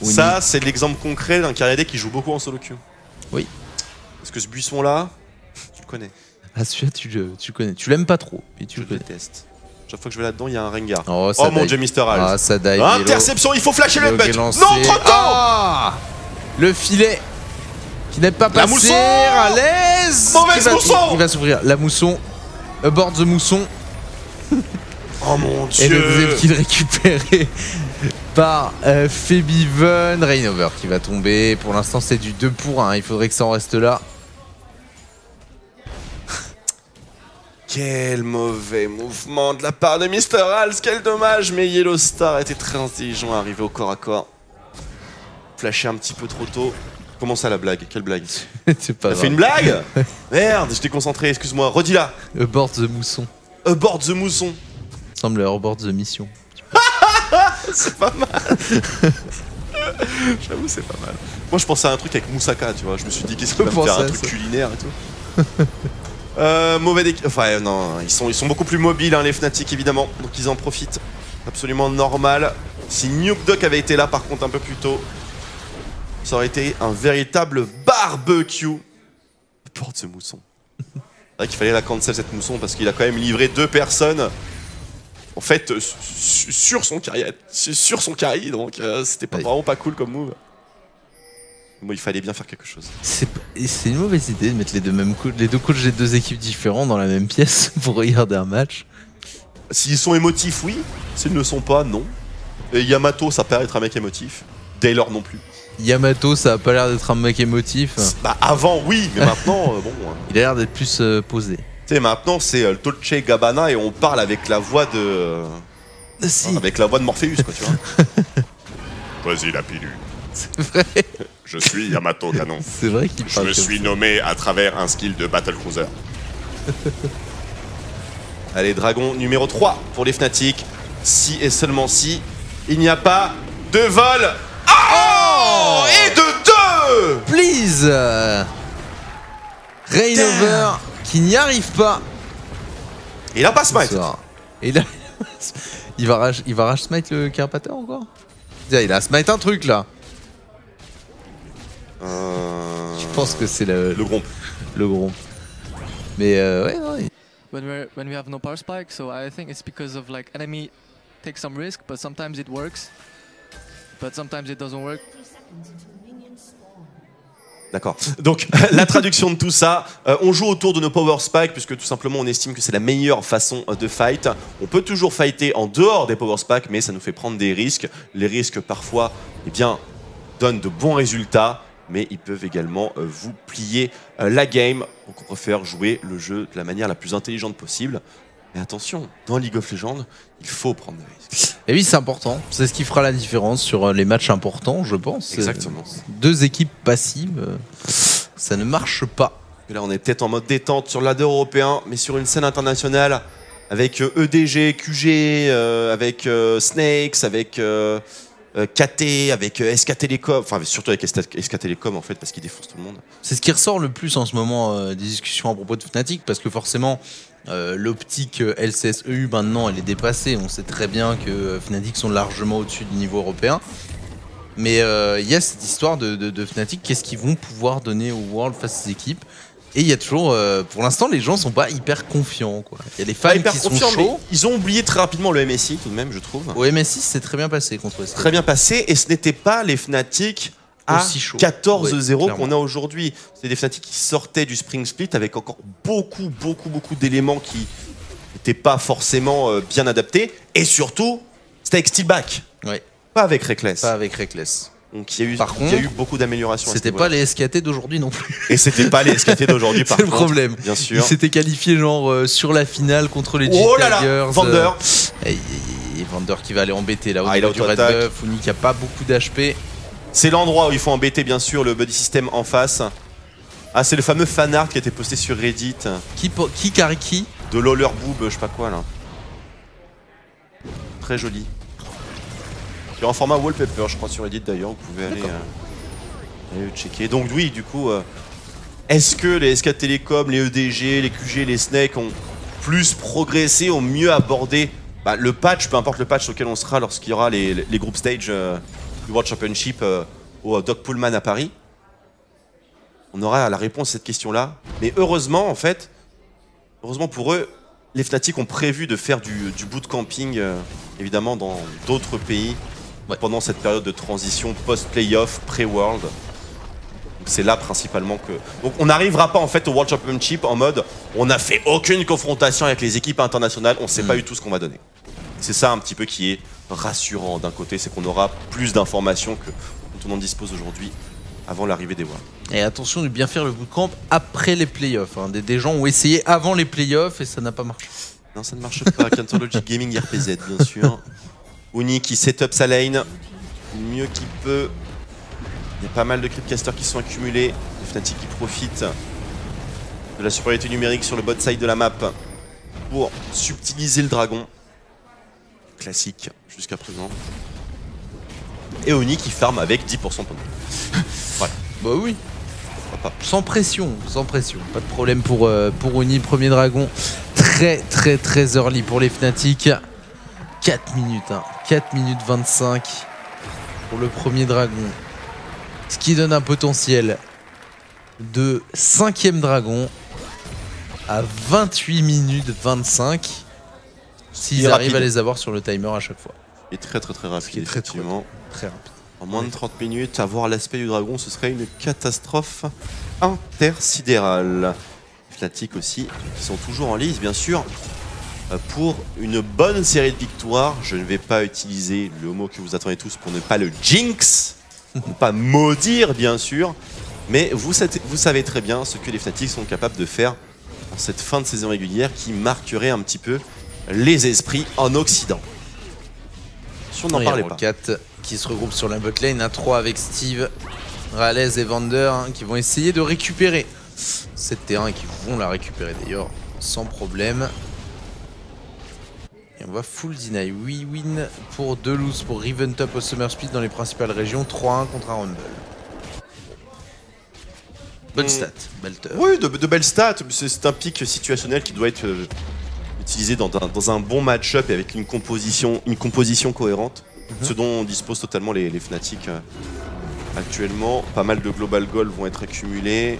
Ça, c'est l'exemple concret d'un carrière qui joue beaucoup en solo queue. Oui. Parce que ce buisson-là, tu le connais. Ah, celui-là, tu connais. Tu l'aimes pas trop, mais tu Je le connais. déteste. Chaque fois que je vais là-dedans, il y a un Rengar. Oh, Oh mon dieu, Mr. Hals. Ah, ça dive. Interception, il faut flasher le Yellow qui est bug. lancé. Non, trop tôt. Ah, le filet qui n'est pas La passé. mousson. À l'aise. Mauvaise mousson. Il va s'ouvrir. La mousson. Abort the mousson. Oh mon Et le dieu. deuxième kill récupéré par Febiven. Rainover qui va tomber. Pour l'instant, c'est du 2 pour 1. Il faudrait que ça en reste là. Quel mauvais mouvement de la part de Mr. Hals, quel dommage, mais Yellow Star était très intelligent à arriver au corps à corps. Flashé un petit peu trop tôt. Comment ça la blague? Quelle blague? C'est pas T'as grave. fait une blague? Merde, j'étais concentré, excuse-moi, redis-la. Abort the mousson. Abort the mousson. Semble abort the mission. C'est pas mal. J'avoue, c'est pas mal. Moi, je pensais à un truc avec Moussaka, tu vois. Je me suis dit, qu'est-ce qu'il va me pensais faire un à truc ça. culinaire et tout. Mauvais déc... Enfin, non, ils sont beaucoup plus mobiles, hein, les Fnatic, évidemment. Donc, ils en profitent. Absolument normal. Si Nukeduck avait été là, par contre, un peu plus tôt, ça aurait été un véritable barbecue. Porte ce mousson. C'est vrai qu'il fallait la cancel, cette mousson, parce qu'il a quand même livré 2 personnes. En fait, sur son carry, donc c'était pas, Oui. vraiment pas cool comme move. Bon, il fallait bien faire quelque chose. C'est une mauvaise idée de mettre les deux coachs des deux équipes différentes dans la même pièce pour regarder un match. S'ils sont émotifs, oui. S'ils ne le sont pas, non. Et Yamato, ça paraît être un mec émotif. Taylor non plus. Yamato, ça a pas l'air d'être un mec émotif. Bah avant, oui, mais maintenant, bon. Il a l'air d'être plus posé. Tu sais, maintenant, c'est le Dolce Gabbana et on parle avec la voix de... Si, Avec la voix de Morpheus, quoi, tu vois. Choisis la pilule. c'est vrai. Je suis Yamato Canon. C'est vrai qu'il Je parle me comme suis ça. nommé à travers un skill de Battle Cruiser. Allez, Dragon numéro 3 pour les Fnatic. Si et seulement si, il n'y a pas de vol. Oh, et de 2. Please Rainover qui n'y arrive pas. Il a pas ce smite. soir. Et là, il va rage smite le Carpathor encore. Il a smite un truc là. Je pense que c'est le gromp. gros. Mais ouais, non, when we have no power spike. So I think it's because of like enemy take some risk, but sometimes it works, but sometimes it doesn't work. D'accord. Donc la traduction de tout ça, on joue autour de nos power spikes puisque tout simplement on estime que c'est la meilleure façon de fight. On peut toujours fighter en dehors des power spikes, mais ça nous fait prendre des risques. Les risques parfois, eh bien, donnent de bons résultats, mais ils peuvent également vous plier la game. Donc on préfère jouer le jeu de la manière la plus intelligente possible. Mais attention, dans League of Legends, il faut prendre des risques. Et oui, c'est important. C'est ce qui fera la différence sur les matchs importants, je pense. Exactement. Deux équipes passives, ça ne marche pas. Là, on est peut-être en mode détente sur l'ADER européen, mais sur une scène internationale avec EDG, QG, avec Snakes, avec KT, avec SK Telecom, enfin surtout avec SK Telecom en fait, parce qu'ils défoncent tout le monde. C'est ce qui ressort le plus en ce moment des discussions à propos de Fnatic, parce que forcément, l'optique LCS-EU maintenant, elle est dépassée. On sait très bien que Fnatic sont largement au-dessus du niveau européen. Mais il y a cette histoire de Fnatic, qu'est-ce qu'ils vont pouvoir donner au World face à ces équipes. Et il y a toujours, pour l'instant, les gens sont pas hyper confiants, quoi. Il y a des fans qui sont chauds. Ils ont oublié très rapidement le MSI tout de même, je trouve. Au MSI, c'est très bien passé contre SK. Très bien passé, et ce n'était pas les Fnatic à 14-0 qu'on a aujourd'hui. C'est des Fnatic qui sortaient du Spring Split avec encore beaucoup d'éléments qui n'étaient pas forcément bien adaptés. Et surtout, c'était avec Steelback. Ouais. Pas avec Reckless. Pas avec Reckless. Donc il y a eu beaucoup d'améliorations. C'était pas les SKT d'aujourd'hui non plus. Et c'était pas les SKT d'aujourd'hui par contre. C'est le problème. Bien sûr. Ils s'étaient qualifiés genre sur la finale contre les Oh là Tigers. là, Vander. Et Vander qui va aller embêter là au il niveau du red attaque. buff. Uni qui a pas beaucoup d'HP. C'est l'endroit où il faut embêter bien sûr le buddy system en face. Ah, c'est le fameux fanart qui a été posté sur Reddit. Qui carry qui de Lawler Boob, je sais pas quoi là. Très joli. Qui est en format wallpaper, je crois, sur Reddit d'ailleurs. Vous pouvez aller le checker. Donc oui, du coup, est-ce que les SK Telecom, les EDG, les QG, les Snakes ont plus progressé, ont mieux abordé le patch, peu importe le patch auquel on sera lorsqu'il y aura les group stage du World Championship au Doc Pullman à Paris? On aura la réponse à cette question-là. Mais heureusement, en fait, heureusement pour eux, les Fnatic ont prévu de faire du bootcamping, évidemment, dans d'autres pays pendant cette période de transition post-playoff, pré-world. C'est là principalement que... Donc on n'arrivera pas en fait au World Championship en mode on n'a fait aucune confrontation avec les équipes internationales, on ne sait pas du tout ce qu'on va donner. C'est ça un petit peu qui est rassurant d'un côté, c'est qu'on aura plus d'informations que dont on en dispose aujourd'hui avant l'arrivée des Worlds. Et attention de bien faire le bootcamp après les playoffs. Hein. Des gens ont essayé avant les playoffs et ça n'a pas marché. Non, ça ne marche pas. Cantology Gaming RPZ, bien sûr. Uni qui set up sa lane mieux qu'il peut. Il y a pas mal de Cryptcasters qui sont accumulés. Les Fnatic qui profitent de la supériorité numérique sur le bot side de la map pour subtiliser le dragon. Classique jusqu'à présent. Et Oni qui farm avec 10% de points. Voilà. Bah oui. Sans pression, sans pression. Pas de problème pour Oni. Premier dragon. Très early pour les Fnatic. 4 minutes, hein. 4 minutes 25 pour le premier dragon. Ce qui donne un potentiel de 5ème dragon à 28 minutes 25 s'ils arrivent à les avoir sur le timer à chaque fois. Il est très rapide, effectivement. Très rapide. En moins de 30 minutes, avoir l'aspect du dragon, ce serait une catastrophe intersidérale. Fnatic aussi, qui sont toujours en lice, bien sûr, pour une bonne série de victoires. Je ne vais pas utiliser le mot que vous attendez tous pour ne pas le jinx, ne pas maudire, bien sûr. Mais vous savez très bien ce que les Fnatic sont capables de faire en cette fin de saison régulière qui marquerait un petit peu les esprits en Occident. Si on n'en parlait pas. 4 qui se regroupe sur la botlane, à 3 avec Steve, Ralez et Vander qui vont essayer de récupérer cette terrain et qui vont la récupérer d'ailleurs sans problème. Et on va full deny. We win pour Delouse pour Riven Top au Summer Split dans les principales régions. 3-1 contre un Rumble. Bonne stat, belle turn. Oui, de belles stats. C'est un pic situationnel qui doit être utilisé dans un bon match-up et avec une composition cohérente. Ce dont disposent totalement les Fnatic actuellement. Pas mal de global goals vont être accumulés.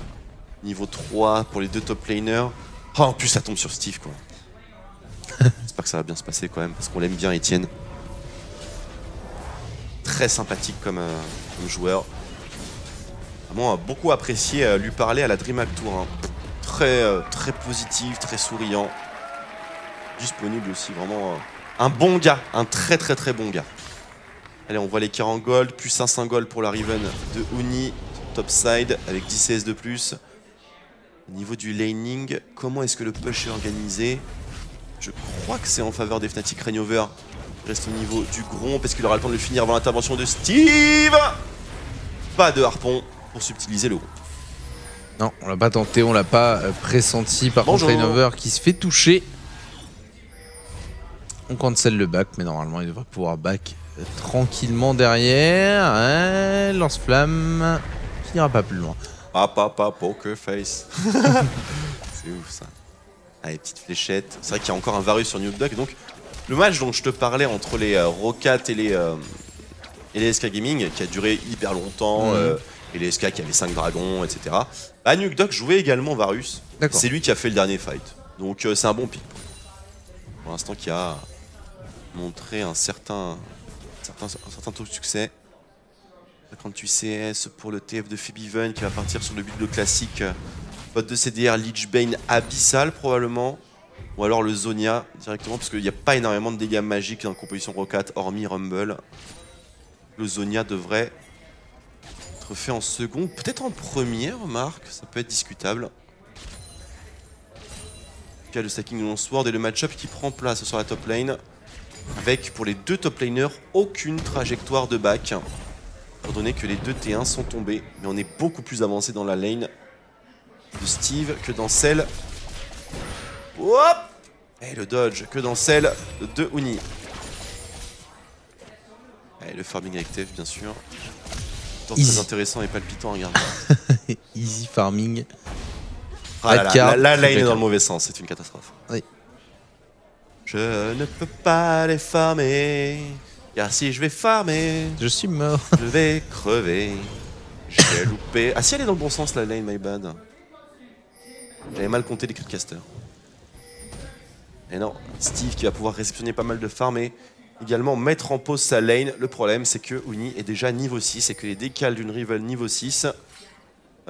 Niveau 3 pour les deux top laners. Oh, en plus ça tombe sur Steve quoi. J'espère que ça va bien se passer quand même, parce qu'on l'aime bien Etienne. Très sympathique comme joueur. Vraiment beaucoup apprécié lui parler à la DreamHack Tour. Hein. Très positif, très souriant. Disponible aussi, vraiment un bon gars, un très bon gars. Allez, on voit les 40 gold, plus 500 gold pour la Riven de Uni, topside avec 10 CS de plus. Au niveau du laning, comment est-ce que le push est organisé? Je crois que c'est en faveur des Fnatic. Rainover reste au niveau du Grom parce qu'il aura le temps de le finir avant l'intervention de Steve. Pas de harpon pour subtiliser le Grom. Non, on l'a pas tenté, on l'a pas pressenti. Par Bonjour. contre, Rainover qui se fait toucher. On cancel le back, mais normalement il devrait pouvoir back tranquillement derrière. Hein, lance-flamme qui n'ira pas plus loin. Poker face. C'est ouf ça. Allez, petite fléchette. C'est vrai qu'il y a encore un Varus sur Nuke Duck. Donc, le match dont je te parlais entre les Rocat et les SK Gaming, qui a duré hyper longtemps, et les SK qui avaient 5 dragons, etc. Bah, Nuke Duck jouait également Varus. C'est lui qui a fait le dernier fight. Donc, c'est un bon pick. Pour l'instant, qui a montré un certain taux de succès. 58 CS pour le TF de Febiven qui va partir sur le build de classique. Bot de CDR, Lichbane Abyssal probablement. Ou alors le Zonia directement, parce qu'il n'y a pas énormément de dégâts magiques dans la composition Rocat, hormis Rumble. Le Zonia devrait être fait en second, peut-être en premier, remarque, ça peut être discutable. Il y a le stacking de Longsword et le match-up qui prend place sur la top lane. Avec, pour les deux top laners, aucune trajectoire de back. Étant donné que les deux T1 sont tombés. Mais on est beaucoup plus avancé dans la lane de Steve que dans celle... Hop! Et le dodge que dans celle de Uni. Et le farming avec TF bien sûr. Très intéressant et palpitant, regarde. Easy farming. Ah la lane est dans le mauvais sens, c'est une catastrophe. Oui. Je ne peux pas les farmer. Car si je vais farmer, Je suis mort. je vais crever. J'ai loupé. Ah si elle est dans le bon sens la lane, my bad. J'avais mal compté les Critcasters. Et non, Steve qui va pouvoir réceptionner pas mal de farm et également mettre en pause sa lane. Le problème c'est que Uni est déjà niveau 6 et que les décales d'une rival niveau 6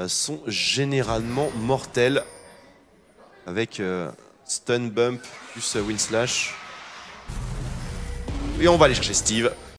sont généralement mortels. Avec stun bump plus win slash. Et on va aller chercher Steve.